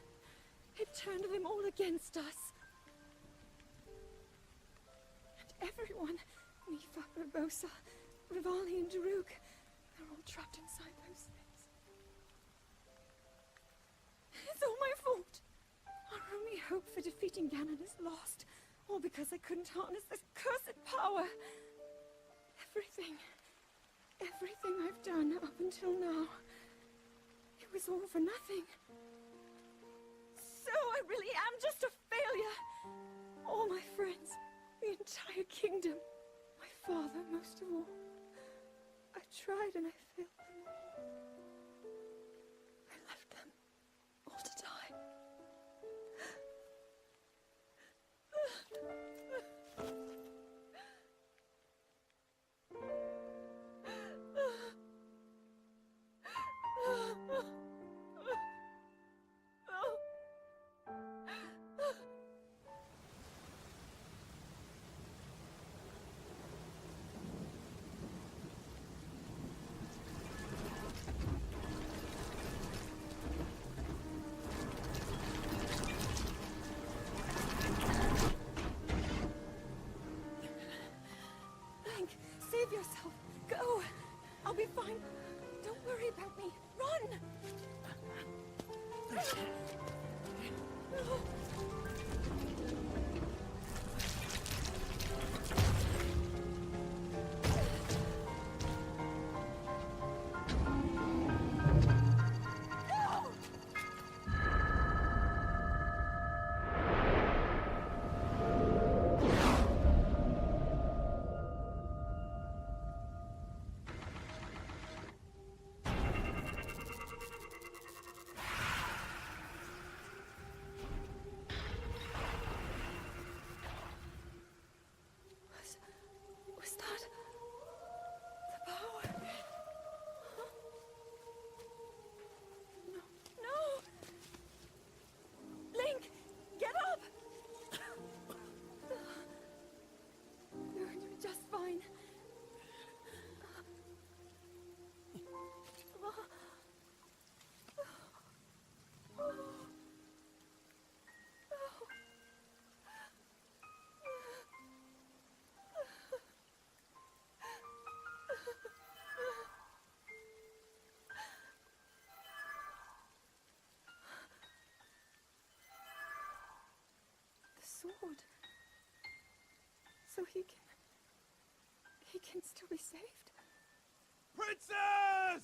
It turned them all against us. Everyone. Mifa, Urbosa, Rivali, and Daruk. They're all trapped inside those things. It's all my fault. Our only hope for defeating Ganon is lost. All because I couldn't harness this cursed power. Everything I've done up until now, it was all for nothing. So I really am just a failure. All my friends, the entire kingdom, my father most of all. I tried and I failed them all. I left them all to die. Save yourself. Go. I'll be fine. Don't worry about me. Run! Was that the power? Huh? No! Link, get up! You're just fine. Sword. So he can still be saved? Princess!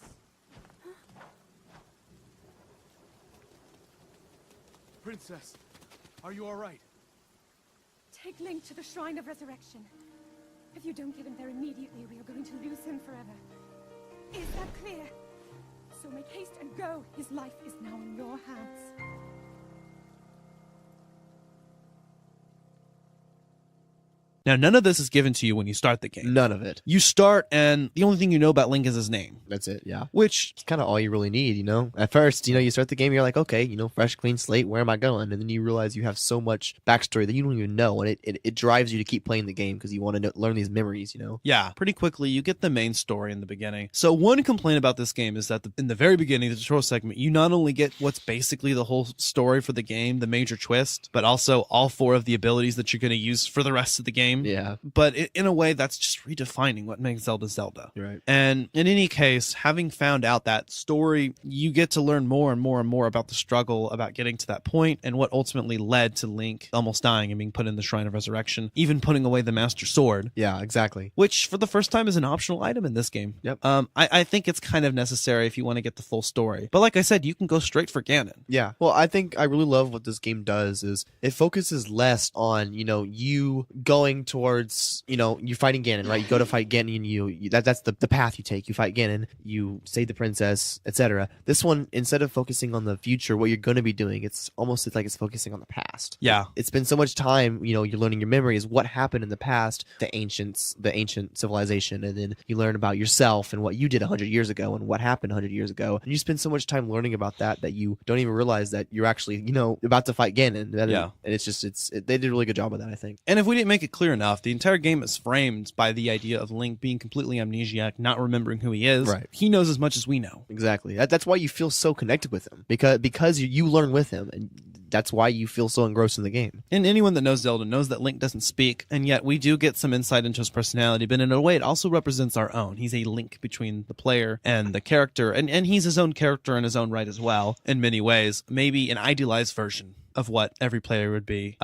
Princess, are you all right? Take Link to the Shrine of Resurrection. If you don't get him there immediately, we are going to lose him forever. Is that clear? So make haste and go. His life is now in your hands. Now, none of this is given to you when you start the game. None of it. You start, and the only thing you know about Link is his name. That's it, yeah. Which, It's kind of all you really need, you know? At first, you start the game, you're like, okay, fresh, clean slate, where am I going? And then you realize you have so much backstory that you don't even know, and it drives you to keep playing the game because you want to learn these memories, yeah, pretty quickly, you get the main story in the beginning. So one complaint about this game is that in the very beginning, the tutorial segment, you not only get what's basically the whole story for the game, the major twist, but also all 4 of the abilities that you're going to use for the rest of the game. Yeah. But in a way, that's just redefining what makes Zelda Zelda. You're right. And in any case, having found out that story, you get to learn more and more and more about the struggle, about getting to that point, and what ultimately led to Link almost dying and being put in the Shrine of Resurrection, even putting away the Master Sword. Yeah, exactly. Which, for the first time, is an optional item in this game. Yep. I think it's kind of necessary if you want to get the full story. But like I said, you can go straight for Ganon. Yeah. Well, I think I really love what this game does is it focuses less on, you going towards, you fighting Ganon, right? You go to fight Ganon and that's the path you take. You fight Ganon, you save the princess, etc. This one, instead of focusing on the future, what you're going to be doing, it's almost like it's focusing on the past. Yeah. It's been so much time, you're learning your memories, what happened in the past, the ancient civilization, and then you learn about yourself and what you did 100 years ago and what happened 100 years ago. And you spend so much time learning about that you don't even realize that you're actually, about to fight Ganon. Yeah. And they did a really good job of that, I think. And if we didn't make it clear enough, the entire game is framed by the idea of Link being completely amnesiac, not remembering who he is. Right. He knows as much as we know. Exactly. That's why you feel so connected with him, because you learn with him, and that's why you feel so engrossed in the game. And anyone that knows Zelda knows that Link doesn't speak, and yet we do get some insight into his personality, but in a way it also represents our own. He's a link between the player and the character, and he's his own character in his own right as well, in many ways. Maybe an idealized version of what every player would be.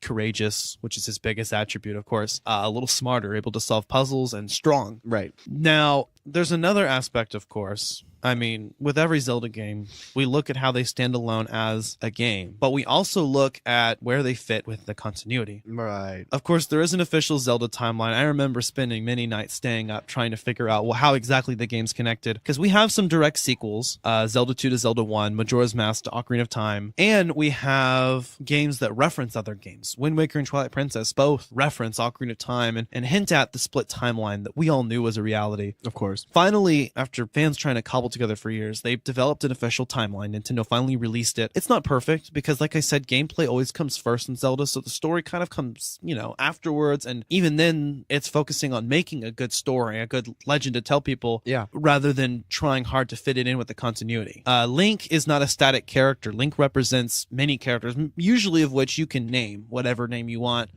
Courageous, which is his biggest attribute, of course. A little smarter, able to solve puzzles, and strong. Right. Now, there's another aspect, of course. I mean, with every Zelda game, we look at how they stand alone as a game, but we also look at where they fit with the continuity. Right. Of course, there is an official Zelda timeline. I remember spending many nights staying up trying to figure out how exactly the game's connected, because we have some direct sequels, Zelda 2 to Zelda 1, Majora's Mask to Ocarina of Time, and we have games that reference other games. Wind Waker and Twilight Princess both reference Ocarina of Time and hint at the split timeline that we all knew was a reality. Of course. Finally, after fans trying to cobble together for years, they've developed an official timeline. Nintendo finally released it. It's not perfect because, like I said, gameplay always comes first in Zelda, so the story kind of comes, afterwards, and even then, it's focusing on making a good story, a good legend to tell people, rather than trying hard to fit it in with the continuity. Link is not a static character. Link represents many characters, usually of which you can name whatever name you want,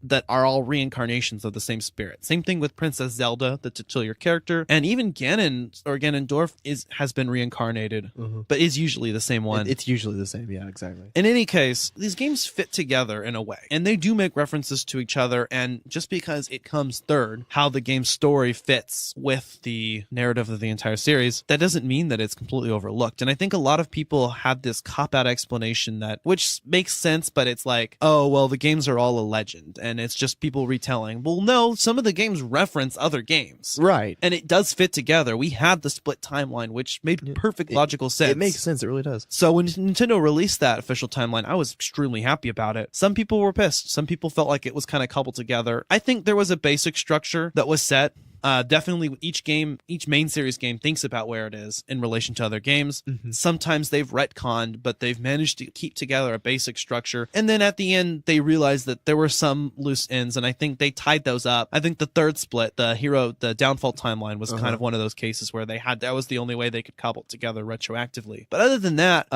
that are all reincarnations of the same spirit. Same thing with Princess Zelda, the titular character, and even Ganon or Ganondorf has been reincarnated, but is usually the same one. It's usually the same, yeah, exactly. In any case, these games fit together in a way, and they do make references to each other, and just because it comes third, how the game's story fits with the narrative of the entire series, that doesn't mean that it's completely overlooked. And I think a lot of people had this cop-out explanation which makes sense, but it's like, oh, well, the games are all a legend, and it's just people retelling. Well, no, some of the games reference other games. Right. And it does fit together. We had the split timeline, which made perfect logical sense. It makes sense. It really does. So when Nintendo released that official timeline, I was extremely happy about it. Some people were pissed. Some people felt like it was kind of cobbled together. I think there was a basic structure that was set. Definitely each main series game thinks about where it is in relation to other games. Sometimes they've retconned, but they've managed to keep together a basic structure. And then at the end, they realized that there were some loose ends, and I think they tied those up. I think the third split, the Downfall timeline, was kind of one of those cases where that was the only way they could cobble it together retroactively. But other than that,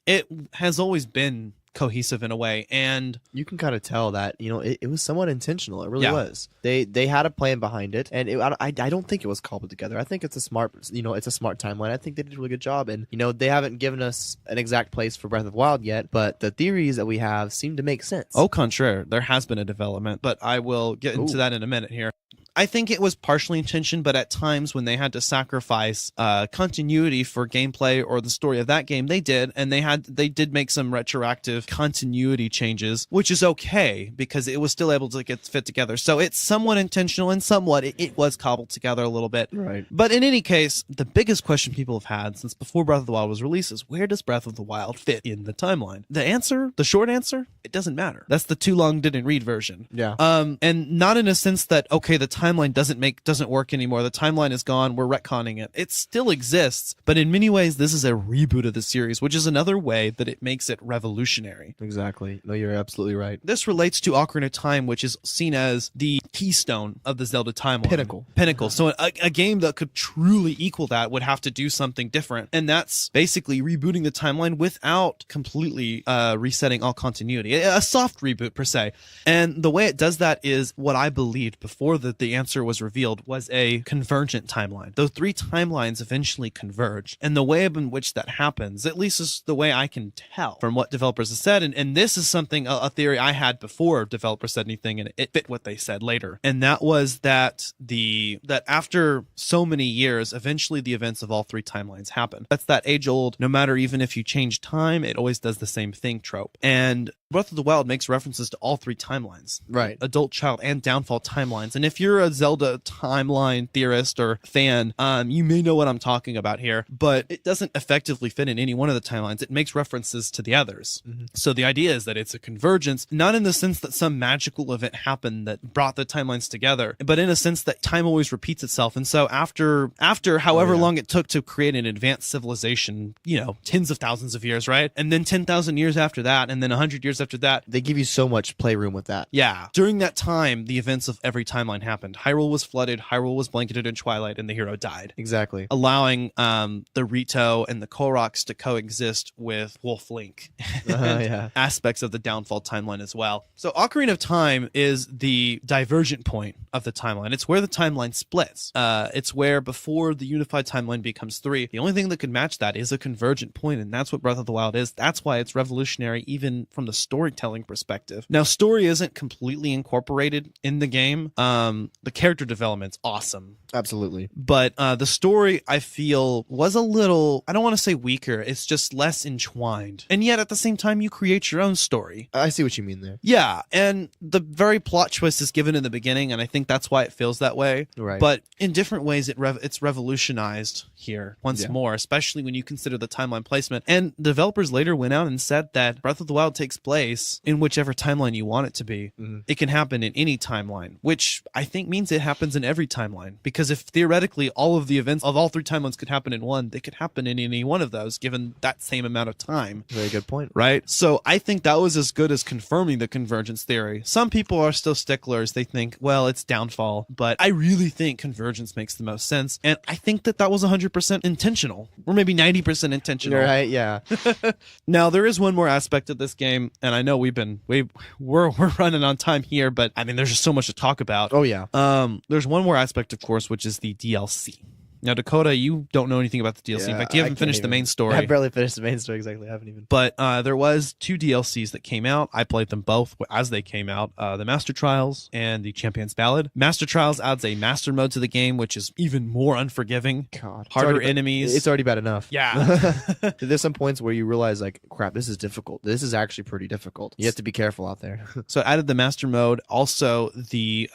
it has always been cohesive in a way, and you can kind of tell that it was somewhat intentional. It really was. They had a plan behind it, and I don't think it was cobbled together. I think it's a smart timeline. I think they did a really good job, and they haven't given us an exact place for Breath of the Wild yet, but the theories that we have seem to make sense. Au contraire, there has been a development, but I will get into that in a minute here. I think it was partially intention, but at times when they had to sacrifice continuity for gameplay or the story of that game, they did, and they did make some retroactive continuity changes, which is okay because it was still able to get fit together. So it's somewhat intentional, and somewhat it was cobbled together a little bit. Right. But in any case, the biggest question people have had since before Breath of the Wild was released is, where does Breath of the Wild fit in the timeline? The short answer, it doesn't matter. That's the too long didn't read version. Yeah. And not in a sense that, okay, the timeline doesn't work anymore. The timeline is gone. We're retconning it. It still exists, but in many ways, this is a reboot of the series, which is another way that it makes it revolutionary. Exactly. No, you're absolutely right. This relates to Ocarina of Time, which is seen as the keystone of the Zelda timeline. Pinnacle. So a game that could truly equal that would have to do something different, and that's basically rebooting the timeline without completely resetting all continuity. A soft reboot, per se. And the way it does that is what I believed before the answer was revealed was a convergent timeline. Those three timelines eventually converge, and the way in which that happens, at least is the way I can tell from what developers have said, and this is something, a theory I had before developers said anything, and it fit what they said later, and that was that after so many years, eventually the events of all three timelines happen. That's that age-old, no matter even if you change time, it always does the same thing trope. And Breath of the Wild makes references to all three timelines. Right. Adult, child, and downfall timelines. And if you're a Zelda timeline theorist or fan, you may know what I'm talking about here, but it doesn't effectively fit in any one of the timelines. It makes references to the others. So the idea is that it's a convergence, not in the sense that some magical event happened that brought the timelines together, but in a sense that time always repeats itself. And so after however long it took to create an advanced civilization, tens of thousands of years, right? And then 10,000 years after that, and then 100 years years after that. They give you so much playroom with that. Yeah. During that time, the events of every timeline happened. Hyrule was flooded, Hyrule was blanketed in twilight, and the hero died. Exactly. Allowing the Rito and the Koroks to coexist with Wolf Link. Yeah. Aspects of the downfall timeline as well. So Ocarina of Time is the divergent point of the timeline. It's where the timeline splits. It's where before the unified timeline becomes 3, the only thing that could match that is a convergent point, and that's what Breath of the Wild is. That's why it's revolutionary even from the storytelling perspective. Now, story isn't completely incorporated in the game. The character development's awesome. Absolutely. But the story, I feel, was a little, I don't want to say weaker, it's just less entwined. And yet, at the same time, you create your own story. I see what you mean there. Yeah, and the very plot twist is given in the beginning, and I think that's why it feels that way. Right. But in different ways, it's revolutionized here once more, especially when you consider the timeline placement. And developers later went out and said that Breath of the Wild takes place in whichever timeline you want it to be. Mm-hmm. It can happen in any timeline, which I think means it happens in every timeline. Because if theoretically all of the events of all 3 timelines could happen in one, they could happen in any one of those, given that same amount of time. Very good point. Right? So I think that was as good as confirming the convergence theory. Some people are still sticklers. They think, well, it's downfall. But I really think convergence makes the most sense. And I think that was 100% intentional. Or maybe 90% intentional. Right, yeah. Now, there is one more aspect of this game. And I know we're running on time here. But I mean, there's just so much to talk about. Oh, yeah. There's one more aspect, of course, which is the DLC. Now, Dakota, you don't know anything about the DLC. In fact, you haven't finished the main story. I barely finished the main story, exactly. I haven't even. But there was 2 DLCs that came out. I played them both as they came out. The Master Trials and the Champion's Ballad. Master Trials adds a master mode to the game, which is even more unforgiving. God. Harder enemies. It's already bad enough. Yeah. There's some points where you realize, like, crap, this is difficult. This is actually pretty difficult. You have to be careful out there. So it added the master mode. Also, the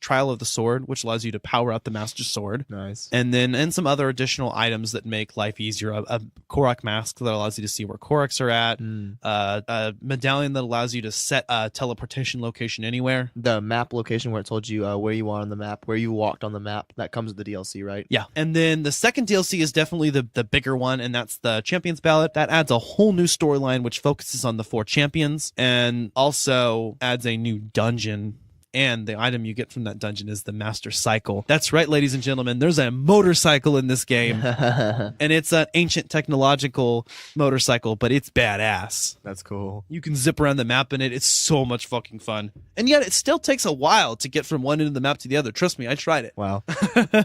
Trial of the Sword, which allows you to power out the Master Sword. Nice. And some other additional items that make life easier. A Korok mask that allows you to see where Koroks are at. A medallion that allows you to set a teleportation location anywhere. The map location where it told you where you are on the map, where you walked on the map. That comes with the DLC, right? Yeah. And then the second DLC is definitely the bigger one, and that's the Champion's Ballad. That adds a whole new storyline which focuses on the 4 champions and also adds a new dungeon. And the item you get from that dungeon is the Master Cycle. That's right, ladies and gentlemen. There's a motorcycle in this game. And it's an ancient technological motorcycle, but it's badass. That's cool. You can zip around the map in it. It's so much fucking fun. And yet it still takes a while to get from one end of the map to the other. Trust me, I tried it. Wow.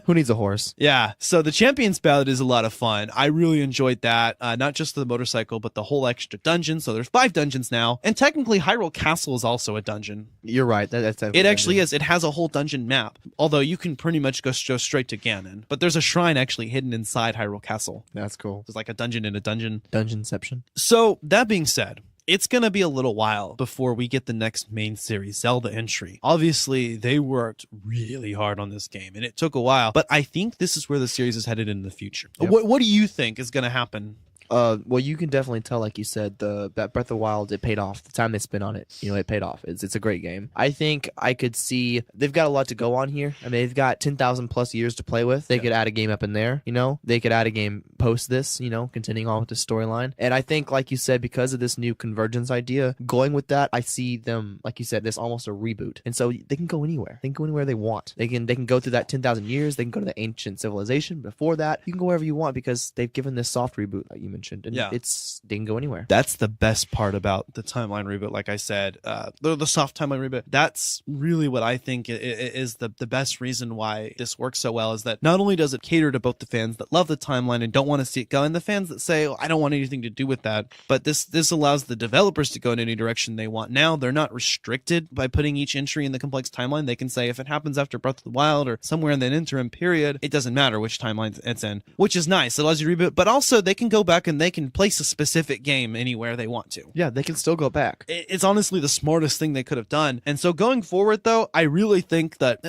Who needs a horse? Yeah. So the Champion's Ballad is a lot of fun. I really enjoyed that. Not just the motorcycle, but the whole extra dungeon. So there's 5 dungeons now. And technically, Hyrule Castle is also a dungeon. You're right. That's it actually is. It has a whole dungeon map. Although you can pretty much go straight to Ganon. But there's a shrine actually hidden inside Hyrule Castle. That's cool. It's like a dungeon in a dungeon. Dungeonception. So that being said, it's going to be a little while before we get the next main series Zelda entry. Obviously, they worked really hard on this game, and it took a while. But I think this is where the series is headed in the future. Yep. What do you think is going to happen? Well, you can definitely tell, like you said, that Breath of the Wild, it paid off. The time they spent on it, it paid off. It's a great game. I think I could see they've got a lot to go on here. I mean, they've got 10,000 plus years to play with. They could add a game up in there, They could add a game post this, continuing on with the storyline. And I think, like you said, because of this new convergence idea, going with that, I see them, like you said, this almost a reboot. And so they can go anywhere. They can go anywhere they want. They can go through that 10,000 years. They can go to the ancient civilization before that. You can go wherever you want because they've given this soft reboot, like you mentioned. And they can go anywhere. That's the best part about the timeline reboot. Like I said, the soft timeline reboot, that's really what I think is the best reason why this works so well, is that not only does it cater to both the fans that love the timeline and don't want to see it go, and the fans that say, I don't want anything to do with that, but this allows the developers to go in any direction they want. Now they're not restricted by putting each entry in the complex timeline. They can say if it happens after Breath of the Wild or somewhere in that interim period, it doesn't matter which timeline it's in, which is nice. It allows you to reboot, but also they can go back and they can place a specific game anywhere they want to. Yeah, they can still go back. It's honestly the smartest thing they could have done. And so going forward, though, I really think that,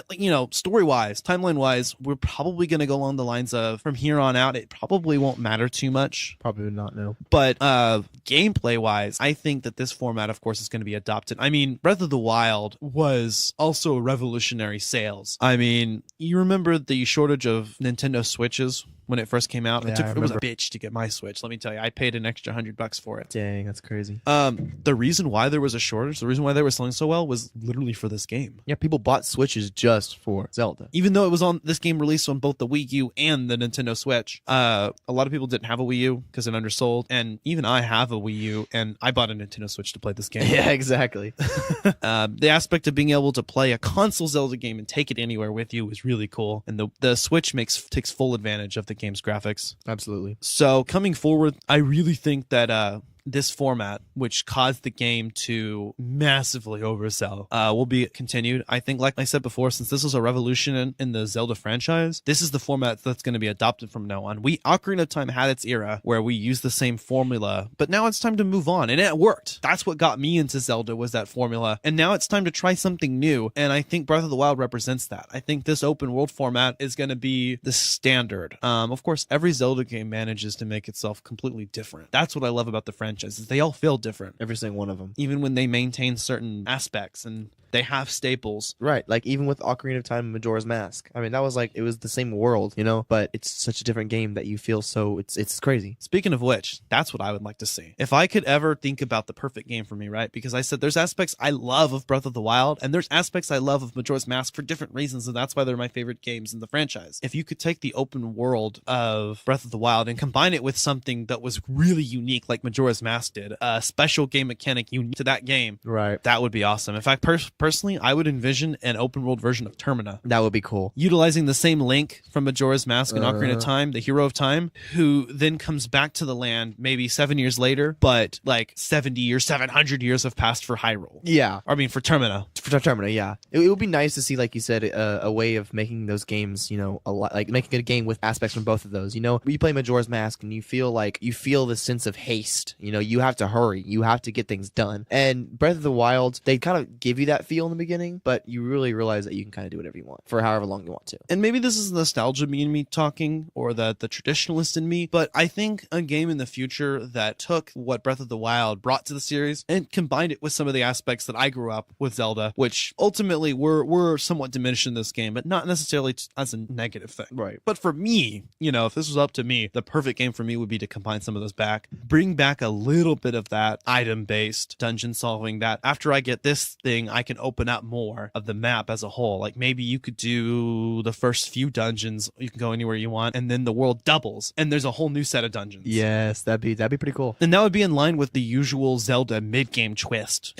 story-wise, timeline-wise, we're probably going to go along the lines of, from here on out, it probably won't matter too much. Probably would not, no. But gameplay-wise, I think that this format, of course, is going to be adopted. I mean, Breath of the Wild was also revolutionary sales. I mean, you remember the shortage of Nintendo Switches when it first came out. Yeah, It I was a remember. bitch to get my Switch. Let me tell you, I paid an extra $100 for it. Dang, that's crazy. The reason why there was a shortage, the reason why they were selling so well was literally for this game. Yeah, people bought Switches just for Zelda. Even though it was on this game released on both the Wii U and the Nintendo Switch, a lot of people didn't have a Wii U because it undersold. And even I have a Wii U, and I bought a Nintendo Switch to play this game. Yeah, exactly. The aspect of being able to play a console Zelda game and take it anywhere with you is really cool. And the Switch takes full advantage of the game's graphics. Absolutely. So coming forward, I really think that this format, which caused the game to massively oversell, will be continued. I think, like I said before, since this was a revolution in the Zelda franchise, this is the format that's going to be adopted from now on. Ocarina of Time had its era where we used the same formula, but now it's time to move on, and it worked. That's what got me into Zelda, was that formula, and now it's time to try something new, and I think Breath of the Wild represents that. I think this open world format is going to be the standard. Of course, every Zelda game manages to make itself completely different. That's what I love about the franchise. Is they all feel different, Every single one of them. even when they maintain certain aspects and they have staples. Right, like even with Ocarina of Time and Majora's Mask. I mean, that was like, it was the same world, you know, but it's such a different game that you feel so, it's crazy. Speaking of which, that's what I would like to see. If I could ever think about the perfect game for me, right? Because I said there's aspects I love of Breath of the Wild, and there's aspects I love of Majora's Mask for different reasons, and that's why they're my favorite games in the franchise. If you could take the open world of Breath of the Wild and combine it with something that was really unique, like Majora's Mask did, a special game mechanic unique to that game, Right. that would be awesome. In fact, personally, I would envision an open world version of Termina, That would be cool. utilizing the same Link from Majora's Mask and Ocarina of Time, the hero of time, who then comes back to the land maybe 7 years later, but like 70 or 700 years have passed for Hyrule. Yeah. I mean, for Termina. For Terminator, yeah. It would be nice to see, like you said, a way of making those games, you know, a lot, like making a game with aspects from both of those. You know, you play Majora's Mask and you feel the sense of haste. You know, you have to hurry. You have to get things done. And Breath of the Wild, they kind of give you that feel in the beginning, but you really realize that you can kind of do whatever you want for however long you want to. And maybe this is nostalgia me talking, or the traditionalist in me, but I think a game in the future that took what Breath of the Wild brought to the series and combined it with some of the aspects that I grew up with Zelda, which ultimately were somewhat diminished in this game, but not necessarily as a negative thing. Right. But for me, you know, if this was up to me, the perfect game for me would be to combine some of those back, bring back a little bit of that item-based dungeon solving, that after I get this thing, I can open up more of the map as a whole. Like maybe you could do the first few dungeons, you can go anywhere you want, and then the world doubles, and there's a whole new set of dungeons. Yes, that'd be pretty cool. And that would be in line with the usual Zelda mid-game twist,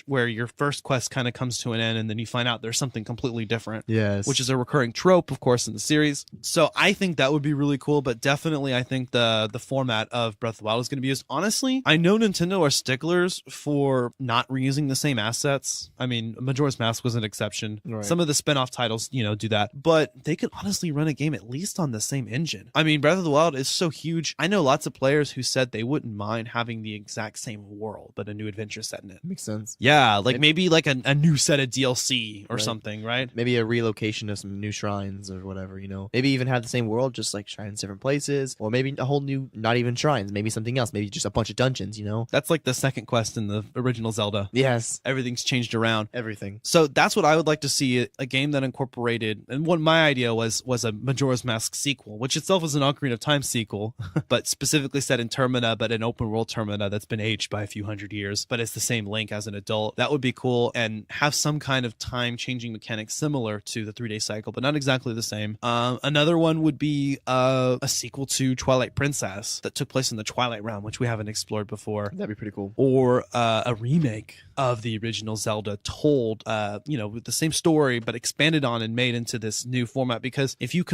where your first quest kind of comes to an end, and then you find out there's something completely different. Yes. Which is a recurring trope, of course, in the series. So I think that would be really cool, but definitely I think the format of Breath of the Wild is going to be used. Honestly, I know Nintendo are sticklers for not reusing the same assets. I mean, Majora's Mask was an exception. Right. Some of the spin-off titles, you know, do that, but they could honestly run a game at least on the same engine. I mean, Breath of the Wild is so huge. I know lots of players who said they wouldn't mind having the exact same world, but a new adventure set in it. Makes sense. Yeah, like maybe like a new set of DLC or Right. something, right? Maybe a relocation of some new shrines or whatever, you know. Maybe even have the same world, just like shrines different places, or maybe a whole new, not even shrines, maybe something else, maybe just a bunch of dungeons, you know. That's like the second quest in the original Zelda. Yes. Everything's changed around. Everything. So that's what I would like to see, a game that incorporated, and what my idea was a Majora's Mask sequel, which itself is an Ocarina of Time sequel, but specifically set in Termina, but an open world Termina that's been aged by a few hundred years, but it's the same Link as an adult. That would be cool, and have some kind of time changing mechanic similar to the 3-day cycle, but not exactly the same. Another one would be a sequel to Twilight Princess that took place in the Twilight Realm, which we haven't explored before. That'd be pretty cool. Or a remake of the original Zelda told, with the same story, but expanded on and made into this new format. Because if you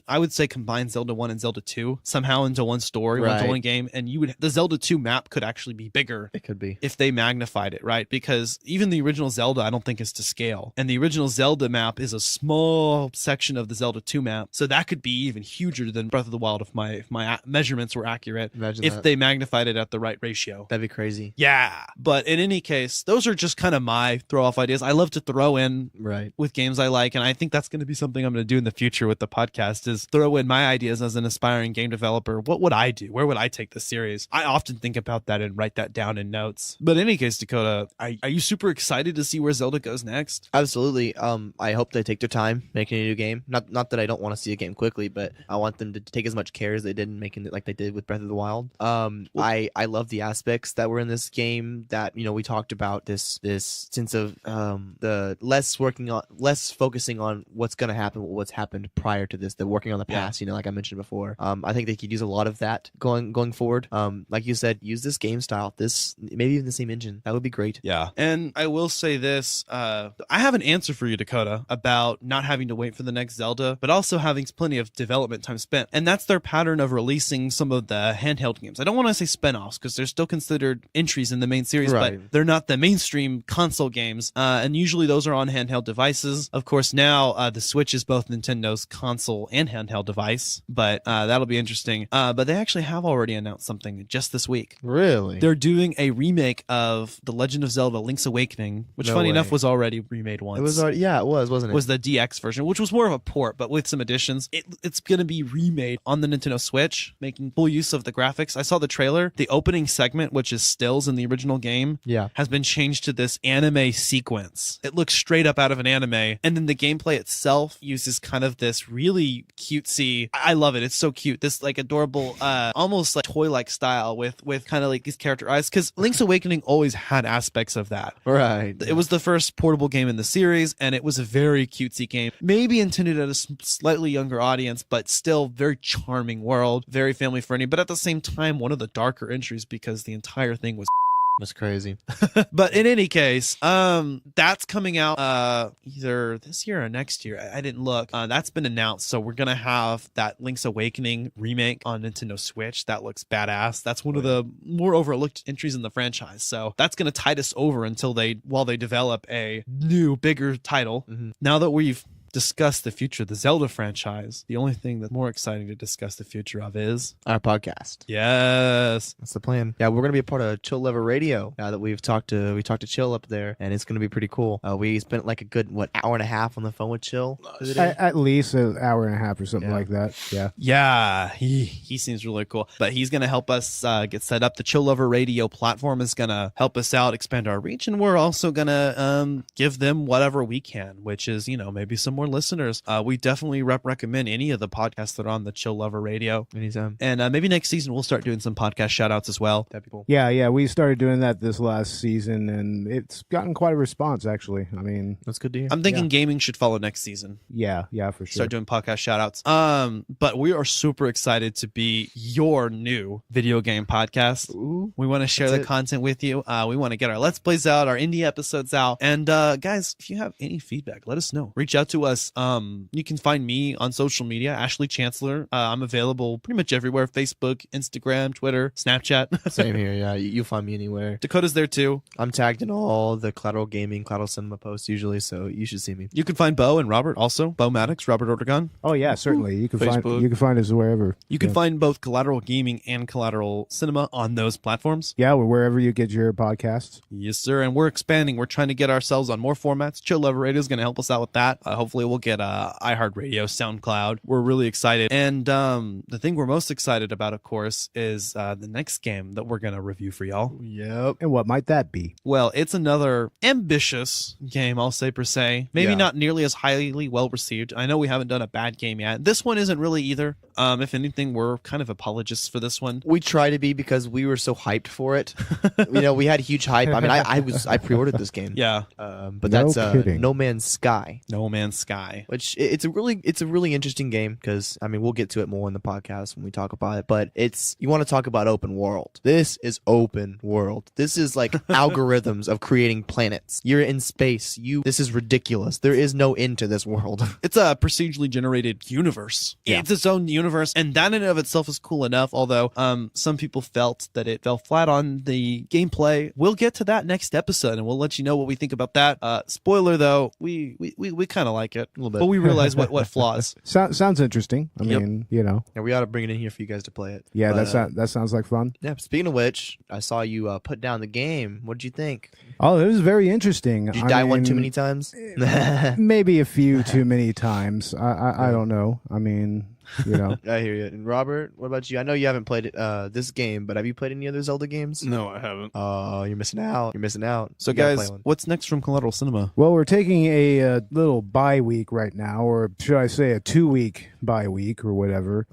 I would say combine Zelda 1 and Zelda 2 somehow into one story, Right. into one game, and the Zelda 2 map could actually be bigger. It could be. If they magnified it, right? Because even the original Zelda, I don't think is to scale. And the original Zelda map is a small section of the Zelda 2 map. So that could be even huger than Breath of the Wild if my measurements were accurate. Imagine if that. they magnified it at the right ratio. That'd be crazy. Yeah. But in any case, those are just kind of my throw off ideas. I love to throw in Right. with games I like, and I think that's going to be something I'm going to do in the future with the podcast, is throw in my ideas as an aspiring game developer. What would I do? Where would I take this series? I often think about that and write that down in notes. But in any case, Dakota, are you super excited to see where Zelda goes next. Absolutely. I hope they take their time making a new game. Not that I don't want to see a game quickly, but I want them to take as much care as they did in making it like they did with Breath of the Wild. I love the aspects that were in this game that, we talked about this sense of the less focusing on what's going to happen, what's happened prior to this, the working on the past, like I mentioned before. I think they could use a lot of that going forward. Like you said, use this game style, maybe even the same engine. That would be great. Yeah. And I will say this, I have an answer for you, Dakota, about not having to wait for the next Zelda, but also having plenty of development time spent. And that's their pattern of releasing some of the handheld games. I don't want to say spin-offs because they're still considered entries in the main series, right, but they're not the mainstream console games. And usually those are on handheld devices. Of course, now the Switch is both Nintendo's console and handheld device, but that'll be interesting. But they actually have already announced something just this week. Really? They're doing a remake of The Legend of Zelda Link's Awakening, which funny enough was already remade once. It was already, it was, wasn't it? Was the DX version, which was more of a port, but with some additions. It's going to be remade on the Nintendo Switch, making full use of the graphics. I saw the trailer. The opening segment, which is stills in the original game, has been changed to this anime sequence. It looks straight up out of an anime, and then the gameplay itself uses kind of this really cutesy, I love it, it's so cute, this like adorable, almost like toy-like style with kind of like these character eyes, because Link's Awakening always had aspects of that. Right. It was the first portable game in the series, and it was a very cutesy game, maybe intended at a slightly younger audience, but still very charming world, very family friendly, but at the same time one of the darker entries because the entire thing was That's crazy. But in any case, that's coming out either this year or next year. I didn't look. That's been announced, so we're gonna have that Link's Awakening remake on Nintendo Switch. That looks badass. That's one of the more overlooked entries in the franchise. So that's gonna tide us over while they develop a new, bigger title. Mm-hmm. Now that we've discuss the future of the Zelda franchise, the only thing that's more exciting to discuss the future of is our podcast. Yes, that's the plan. Yeah, we're gonna be a part of Chill Level Radio now that we talked to Chill up there, and it's gonna be pretty cool. We spent like a good hour and a half on the phone with Chill. At least an hour and a half or something like that. Yeah. He seems really cool, but he's gonna help us get set up. The Chill Level Radio platform is gonna help us out, expand our reach, and we're also gonna give them whatever we can, which is maybe some more listeners. We definitely recommend any of the podcasts that are on the Chill Lover Radio. Anytime. And maybe next season we'll start doing some podcast shout outs as well. That'd be cool. Yeah, we started doing that this last season, and it's gotten quite a response, actually. I mean, that's good to hear. I'm thinking gaming should follow next season. Yeah, for sure. Start doing podcast shout outs. But we are super excited to be your new video game podcast. Ooh, we want to share the content with you. We want to get our Let's Plays out, our indie episodes out. And guys, if you have any feedback, let us know. Reach out to us. You can find me on social media, Ashley Chancellor. I'm available pretty much everywhere: Facebook, Instagram, Twitter, Snapchat. Same here. Yeah, you'll find me anywhere. Dakota's there too. I'm tagged in all the Collateral Gaming, Collateral Cinema posts usually, so you should see me. You can find Bo and Robert also. Bo Maddox, Robert Ortegon. Oh yeah, certainly. You can Facebook. find us wherever. You can find both Collateral Gaming and Collateral Cinema on those platforms. Yeah, wherever you get your podcasts. Yes, sir. And we're expanding. We're trying to get ourselves on more formats. Chill Level Radio is going to help us out with that. Hopefully we'll get iHeartRadio, SoundCloud. We're really excited. And the thing we're most excited about, of course, is the next game that we're going to review for y'all. Yep. And what might that be? Well, it's another ambitious game, I'll say per se. Maybe not nearly as highly well received. I know we haven't done a bad game yet. This one isn't really either. If anything, we're kind of apologists for this one. We try to be because we were so hyped for it. We had huge hype. I mean, I pre-ordered this game. Yeah. But that's No Man's Sky. No Man's Sky. Which it's a really interesting game because we'll get to it more in the podcast when we talk about it. But you want to talk about open world. This is open world. This is like algorithms of creating planets. You're in space. This is ridiculous. There is no end to this world. It's a procedurally generated universe. Yeah. It's its own universe, and that in and of itself is cool enough. Although some people felt that it fell flat on the gameplay. We'll get to that next episode, and we'll let you know what we think about that. Spoiler though, we kind of like it a little bit, but we realize what flaws. Sounds interesting. I mean, Yeah, we ought to bring it in here for you guys to play it. Yeah, that sounds like fun. Yeah. Speaking of which, I saw you put down the game. What did you think? Oh, it was very interesting. Did you die one too many times? Maybe a few too many times. I don't know. I mean, You know. I hear you. And Robert, what about you? I know you haven't played this game, but have you played any other Zelda games? No, I haven't. Oh, you're missing out. You're missing out. So, You gotta guys, play one. what's next from Collateral Cinema? Well, we're taking a little bye week right now, or should I say a 2-week bye week or whatever.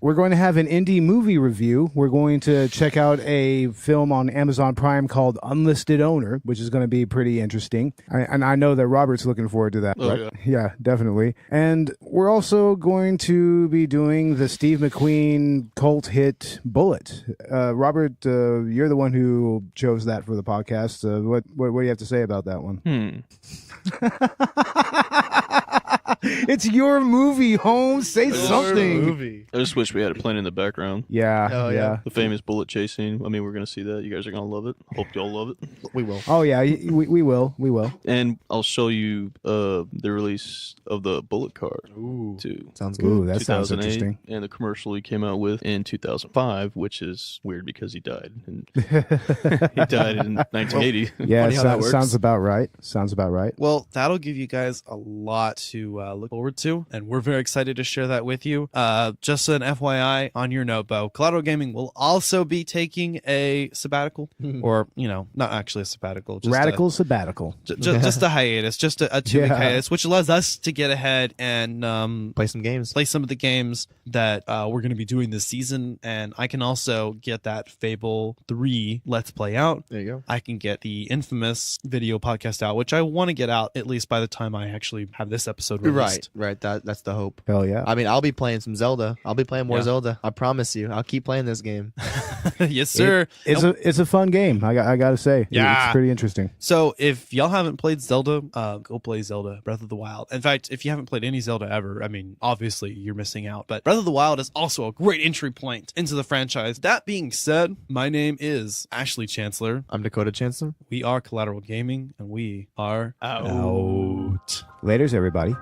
We're going to have an indie movie review. We're going to check out a film on Amazon Prime called Unlisted Owner, which is going to be pretty interesting. And I know that Robert's looking forward to that. Oh, right? yeah. Yeah, definitely. And we're also going to be doing the Steve McQueen cult hit Bullet. Robert, you're the one who chose that for the podcast. What do you have to say about that one? It's your movie, Holmes. Say something. Movie. I just wish we had it playing in the background. Yeah, Oh, yeah. yeah. The famous bullet chase scene. I mean, we're going to see that. You guys are going to love it. Hope y'all love it. We will. Oh yeah, we will. And I'll show you the release of the bullet card, Ooh. too. Sounds good. Ooh, that sounds 2008, interesting. And the commercial he came out with in 2005, which is weird because he died. And he died in 1980. Yeah, Funny how that works. sounds about right. Sounds about right. Well, that'll give you guys a lot to look forward to, and we're very excited to share that with you. Just an FYI on your note, Bo, Collateral Gaming will also be taking a sabbatical, or, not actually a sabbatical. Just Radical sabbatical. just a hiatus, just a 2-week Yeah. hiatus, which allows us to get ahead and Play some games. play some of the games that we're going to be doing this season, and I can also get that Fable 3 Let's Play out. There you go. I can get the infamous video podcast out, which I want to get out at least by the time I actually have this episode released. Right. That's the hope. Hell yeah. I mean, I'll be playing some Zelda. I'll be playing more Yeah. Zelda. I promise you. I'll keep playing this game. Yes, sir. It's a fun game. I gotta say. Yeah. It's pretty interesting. So if y'all haven't played Zelda, go play Zelda Breath of the Wild. In fact, if you haven't played any Zelda ever, I mean, obviously you're missing out. But Breath of the Wild is also a great entry point into the franchise. That being said, my name is Ashley Chancellor. I'm Dakota Chancellor. We are Collateral Gaming, and we are Out. Laters, everybody.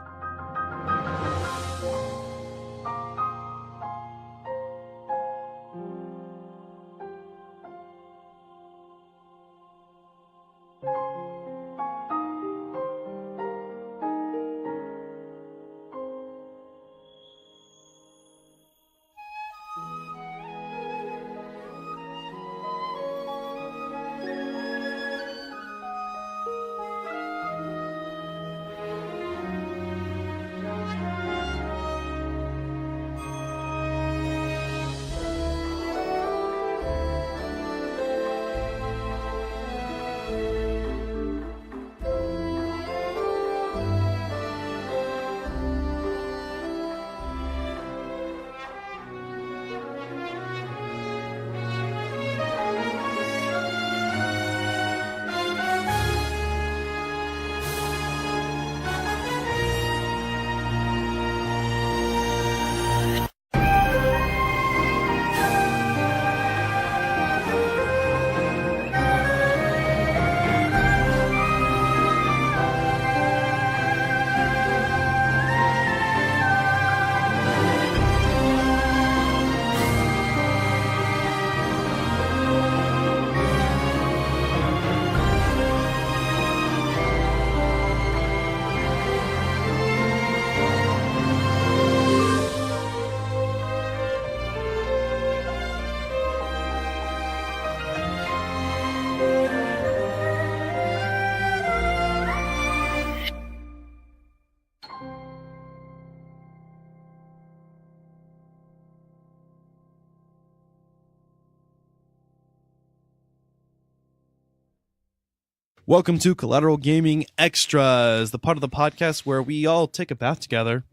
Welcome to Collateral Gaming Extras, the part of the podcast where we all take a bath together.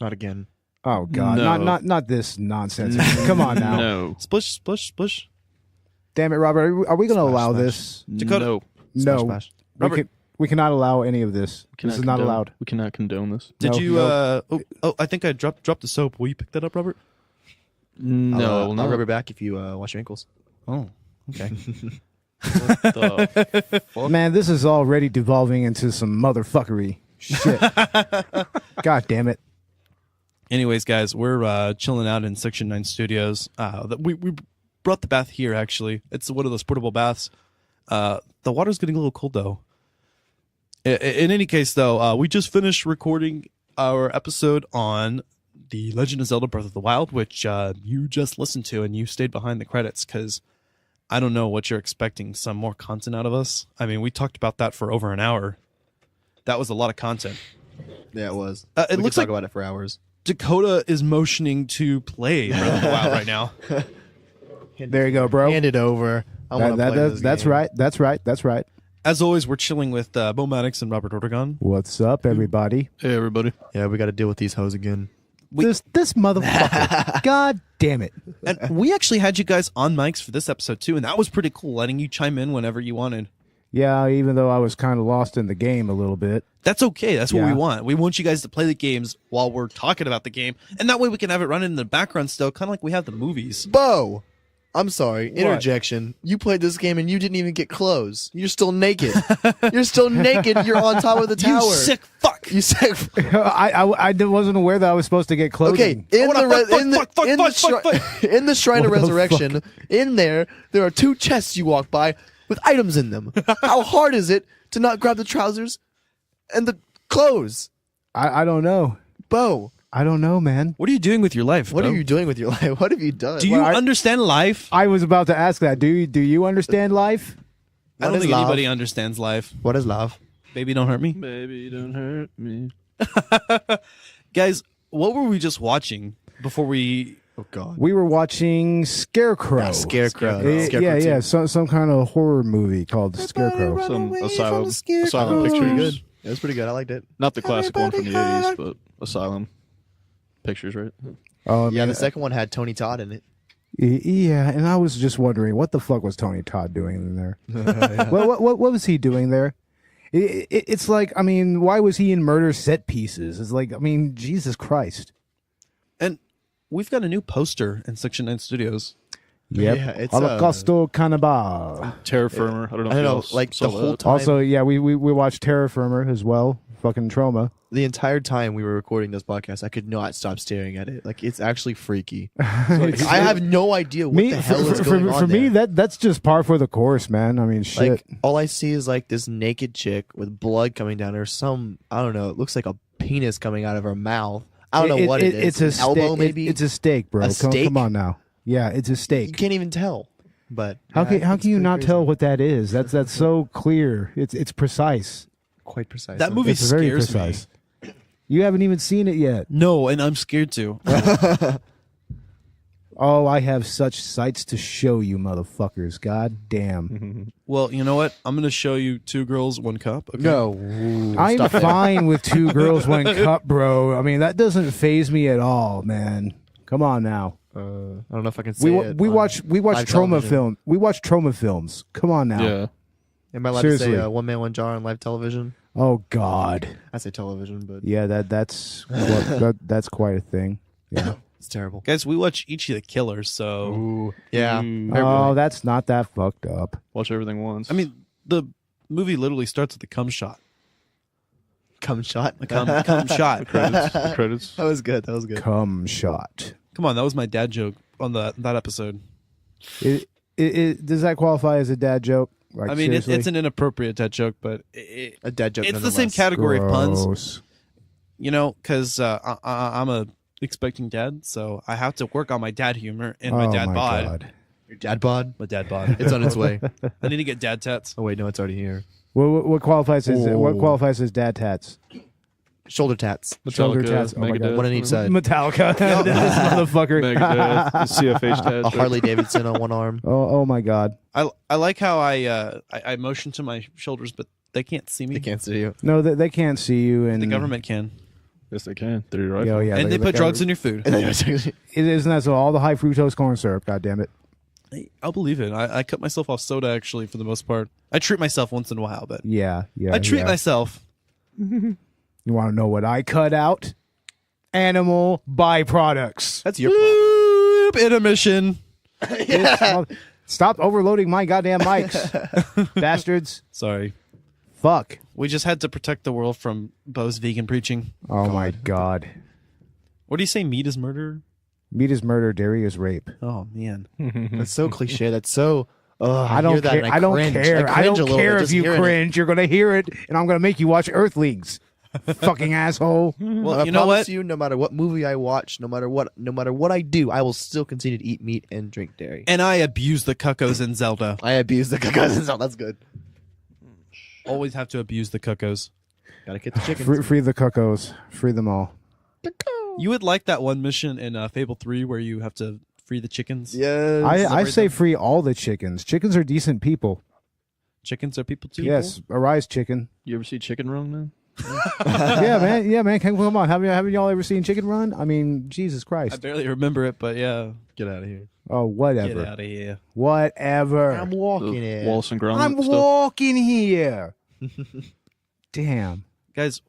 Not again. Oh God, No. not this nonsense. Come on now. No. Splish, splish, splish. Damn it, Robert. Are we going to Splash, allow splash. this? Dakota- No. No. Splash. Robert- We cannot allow any of this. Cannot This is not condone- allowed. We cannot condone this. Did No, you, no. I think I dropped the soap. Will you pick that up, Robert? No. I'll rub your back if you wash your ankles. Oh, okay. The Man, this is already devolving into some motherfuckery. Shit. God damn it. Anyways, guys, we're chilling out in Section 9 Studios. We brought the bath here, actually. It's one of those portable baths. The water's getting a little cold, though. In any case, though, we just finished recording our episode on The Legend of Zelda Breath of the Wild, which you just listened to and you stayed behind the credits because I don't know what you're expecting, some more content out of us. I mean, we talked about that for over an hour. That was a lot of content. Yeah, it was. It We looks could like talk about it for hours. Dakota is motioning to play Breath of the Wild right now. There you go, bro. Hand it over. I want to play this That's game. right. That's right. That's right. As always, we're chilling with Bo Maddox and Robert Ortegon. What's up, everybody? Hey, everybody. Yeah, we got to deal with these hoes again. This motherfucker. God damn it. And we actually had you guys on mics for this episode too, and that was pretty cool, letting you chime in whenever you wanted. Yeah, even though I was kind of lost in the game a little bit. That's okay. That's what we Yeah. want. We want you guys to play the games while we're talking about the game, and that way we can have it running in the background still, kind of like we have the movies. Bo, I'm sorry. Interjection. You played this game and you didn't even get clothes. You're still naked. You're still naked. You're on top of the tower. You sick fuck! You sick. I wasn't aware that I was supposed to get clothing. Okay, Fuck. in the Shrine of What the Resurrection, in there are 2 chests you walk by with items in them. How hard is it to not grab the trousers and the clothes? I don't know. Bo, I don't know, man. What are you doing with your life? what bro? are you doing with your life? What have you done? Do you understand life? I was about to ask that. Do you understand life? I don't What is think love? anybody understands life. What is love? Baby, don't hurt me. Baby, don't hurt me. Guys, what were we just watching before we... Oh God. We were watching Scarecrow. Scarecrow. Yeah. Some kind of horror movie called Scarecrow. Some asylum That's pictures. pretty good. It was pretty good. I liked it. Not the classic one from the 80s, but asylum pictures, right? Oh, Yeah, man. the second one had Tony Todd in it. Yeah, and I was just wondering what the fuck was Tony Todd doing in there? What was he doing there? It's like, I mean, why was he in murder set pieces? It's like, I mean, Jesus Christ. And we've got a new poster in Section 9 Studios. Yep. Yeah, it's, Holocausto Cannibal. Terra Firmer. I don't know. I don't if know, y'all like, saw the whole that. time. Also, yeah, we watched Terra Firma as well. Fucking trauma. The entire time we were recording this podcast, I could not stop staring at it. Like, it's actually freaky. I have no idea what the hell is going on for me, there. that's just par for the course, man. I mean, shit. Like, all I see is like this naked chick with blood coming down her. I don't know. It looks like a penis coming out of her mouth. I don't know what it is. It's a An elbow, steak. maybe. It's a steak, bro. A steak? Come on now. Yeah, it's a You steak. can't even tell. But How yeah, can it's you pretty not crazy. tell what that is? That's so clear. It's precise. Quite precise. That movie It's very scares precise. me. You haven't even seen it yet. No, and I'm scared to. Oh, I have such sights to show you, motherfuckers. God damn. Well, you know what? I'm going to show you 2 girls, 1 cup. Okay? No. I'm Stop it. fine with 2 girls, 1 cup, bro. I mean, that doesn't faze me at all, man. Come on now. I don't know if I can say it. We on watch live trauma television. film. We watch trauma films. Come on now. Yeah. Am I allowed Seriously. to say one man, one jar on live television? Oh God. I say television, but Yeah, that's that's quite a thing. Yeah. it's terrible. Guys, we watch Ichi the Killer, so... Ooh. Yeah. Oh, that's not that fucked up. Watch everything once. I mean, the movie literally starts with the cum shot. Cum shot. The cum shot. the credits. That was good. That was good. Cum shot. Come on, that was my dad joke on that episode. Does that qualify as a dad joke? Like, I mean, it's seriously? an inappropriate dad joke, but A dad joke. it's the same nonetheless. category of puns. Gross. You know, because I'm a expecting dad, so I have to work on my dad humor and my Oh dad my bod. God. Your dad bod. My dad bod. It's on its way. I need to get dad tats. Oh wait, no, it's already here. What qualifies as Oh. what qualifies as dad tats? Shoulder tats. Shoulder Metallica, tats. Oh my Megadeth, God. One on each side. Metallica. This motherfucker. Megadeth, the CFH tag. A Harley Davidson on one arm. Oh my God. I like how I motion to my shoulders, but they can't see me. They can't see you. No, they can't see you, and The government can, Yes, they can. Through your Oh iPhone. yeah, and they put drugs in your food. Isn't that so? All the high fructose corn syrup. God damn it. I'll believe it. I cut myself off soda actually for the most part. I treat myself once in a while, but Yeah. I treat yeah. myself. You want to know what I cut out? Animal byproducts. That's your Boop, intermission. Stop overloading my goddamn mics, bastards. Sorry. Fuck. We just had to protect the world from Bo's vegan preaching. Oh my God. What do you say? Meat is murder? Meat is murder, dairy is rape. Oh man. That's so cliche. That's so. I don't hear that care. and I don't cringe. care. I cringe a don't little care bit if just you hearing it. cringe. You're gonna hear it, and I'm gonna make you watch Earthlings. Fucking asshole. Well, I you know promise what? you, no matter what movie I watch, no matter what I do, I will still continue to eat meat and drink dairy. And I abuse the cuckoos in Zelda. I abuse the cousins. Oh, that's good. Always have to abuse the cuckoos. Gotta get the chickens. Free the cuckoos. Free them all. You would like that one mission in Fable 3 where you have to free the chickens? Yes. I say free all the chickens. Chickens are decent people. Chickens are people too? Yes, arise chicken. You ever see Chicken Run, man? Yeah, man. Yeah, man. Come on. Haven't y'all ever seen Chicken Run? I mean, Jesus I Christ. barely remember it, but yeah. Get out of here. Oh, Get whatever. out of here. Whatever. I'm walking The in. Wallace and Gromit I'm stuff. walking here. Damn. Guys,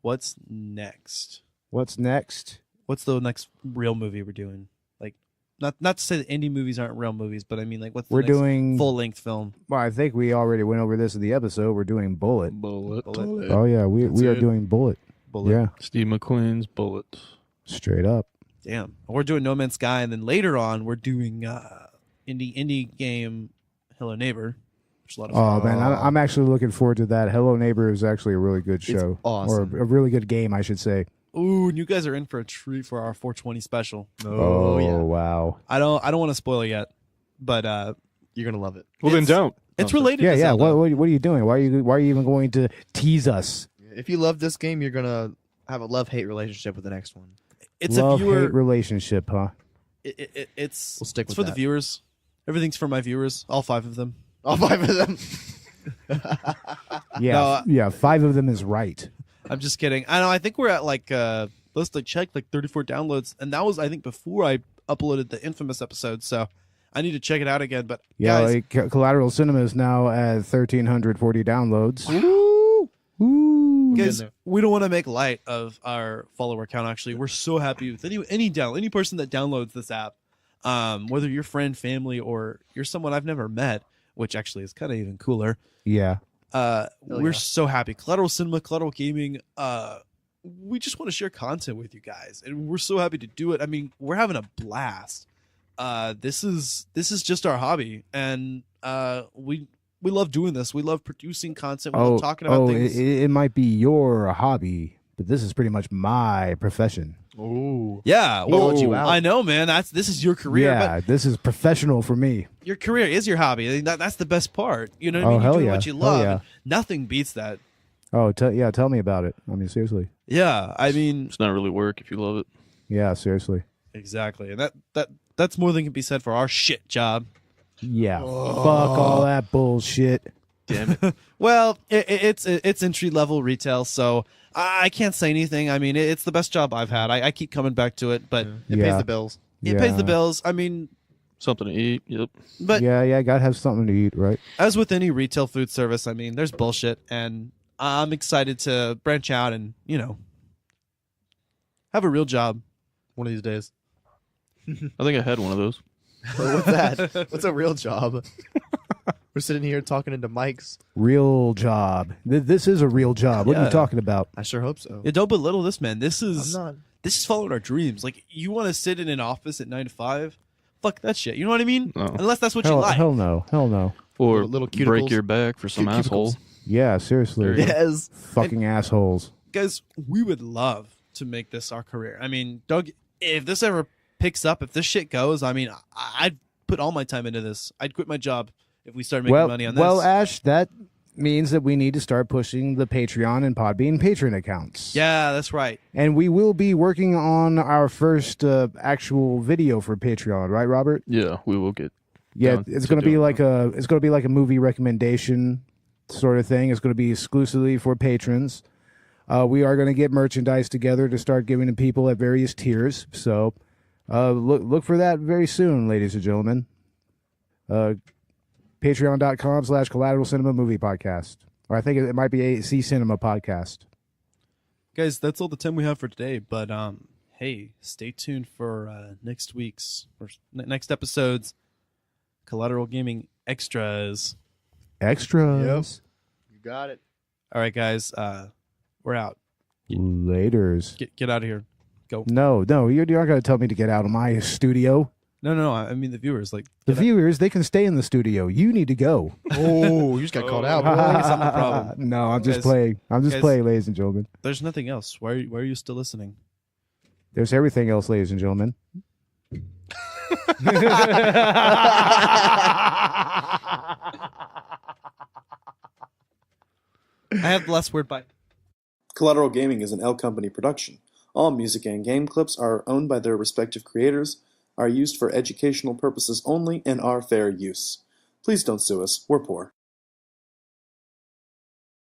what's next? What's next? What's the next real movie we're doing? Like, not to say that indie movies aren't real movies, but I mean, like, what's the We're next doing. full-length film? Well, I think we already went over this in the episode. We're doing Bullet. Bullet. Oh yeah, we are it. doing Bullet. Bullet. Yeah, Steve McQueen's Bullet. straight up. Damn. We're doing No Man's Sky, and then later on, we're doing indie game Hello Neighbor. Which is a lot of fun. Oh man, I'm actually looking forward to that. Hello Neighbor is actually a really good show, awesome. or a really good game, I should say. Ooh, and you guys are in for a treat for our 420 special. Oh, yeah. wow. I don't want to spoil it yet, but You're gonna love it. Well, then It's- don't. it's No, related Yeah, to yeah. Zelda. What are you doing? Why are you even going to tease us? If you love this game, you're gonna have a love-hate relationship with the next one. It's Love a viewer. hate relationship, huh? It's We'll stick it's with for the that. viewers. Everything's for my viewers. All 5 of them. All 5 of them. Yeah, No, yeah. 5 of them is right. I'm just kidding. I know. I think we're at like let's check 34 downloads, and that was I think before I uploaded the infamous episode. So I need to check it out again. But Yeah, guys, like, Collateral Cinema is now at 1,340 downloads. Ooh. Ooh. Guys, there. we don't want to make light of our follower count. Actually, we're so happy with any person that downloads this app, whether you're friend, family, or you're someone I've never met, which actually is kind of even cooler. Yeah. We're yeah. so happy. Collateral Cinema, Collateral Gaming. We just want to share content with you guys, and we're so happy to do it. I mean, we're having a blast. This is just our hobby, and we love doing this. We love producing content. We love talking about things. It might be your hobby, but this is pretty much my profession. Ooh. Yeah, Called you out. I know, man. This is your career. Yeah, this is professional for me. But your career is your hobby. I mean, that's the best part. You know what I Oh, mean? hell You're doing yeah. what you Hell love. yeah. And nothing beats that. Oh, tell me about it. I mean, seriously. Yeah, I mean, It's not really work if you love it. Yeah, seriously. exactly, and that's more than can be said for our shit job. Yeah. Fuck all that bullshit. Damn it. Well, it's entry level retail, so I can't say anything. I mean, it's the best job I've had. I keep coming back to it, but It Yeah. pays the bills. it pays the Yeah. bills. I mean, Something to eat. Yep. but Yeah, gotta have something to eat, right? as with any retail food service, I mean, there's bullshit, and I'm excited to branch out and have a real job one of these days. I think I had one of those. What's that? What's a real job? We're sitting here talking into mics. Real job. This is a real job. What are Yeah. you talking about? I sure hope so. Yeah, don't belittle this, man. This is I'm not. this is following our dreams. Like, you want to sit in an office at 9 to 5? Fuck that shit. You know what I mean? No. Unless that's what you Hell, like. hell no. Hell no. Or Little break cuticles. your back for some Cuticles. asshole. Yeah, seriously. Yes. Fucking assholes. Guys, we would love to make this our career. I mean, Doug, if this ever picks up, if this shit goes, I mean, I'd put all my time into this. I'd quit my job if we started making money on this. Well, Ash, that means that we need to start pushing the Patreon and Podbean patron accounts. yeah, that's right. And we will be working on our first actual video for Patreon, right, Robert? Yeah, we will get. Yeah, down it's to going to be doing like a movie recommendation sort of thing. It's going to be exclusively for patrons. We are going to get merchandise together to start giving to people at various tiers. So look for that very soon, ladies and gentlemen. Patreon.com/Collateral Cinema Movie Podcast. Or I think it might be a C Cinema Podcast. Guys, that's all the time we have for today. But hey, stay tuned for next week's or next episode's Collateral Gaming extras. Extras. You got it. All right, guys, we're out. Laters. Get out of here. Go. No, you're not going to tell me to get out of my studio. No. I mean the viewers. Like The viewers, they can stay in the studio. You need to go. Oh, you just got called out, boy. I guess I'm the problem. No, I'm just Guys- playing. I'm just guys- playing, ladies and gentlemen. There's nothing else. Why are you still listening? There's everything else, ladies and gentlemen. I have the last word. Bye. Collateral Gaming is an L Company production. All music and game clips are owned by their respective creators, are used for educational purposes only, and are fair use. Please don't sue us. We're poor.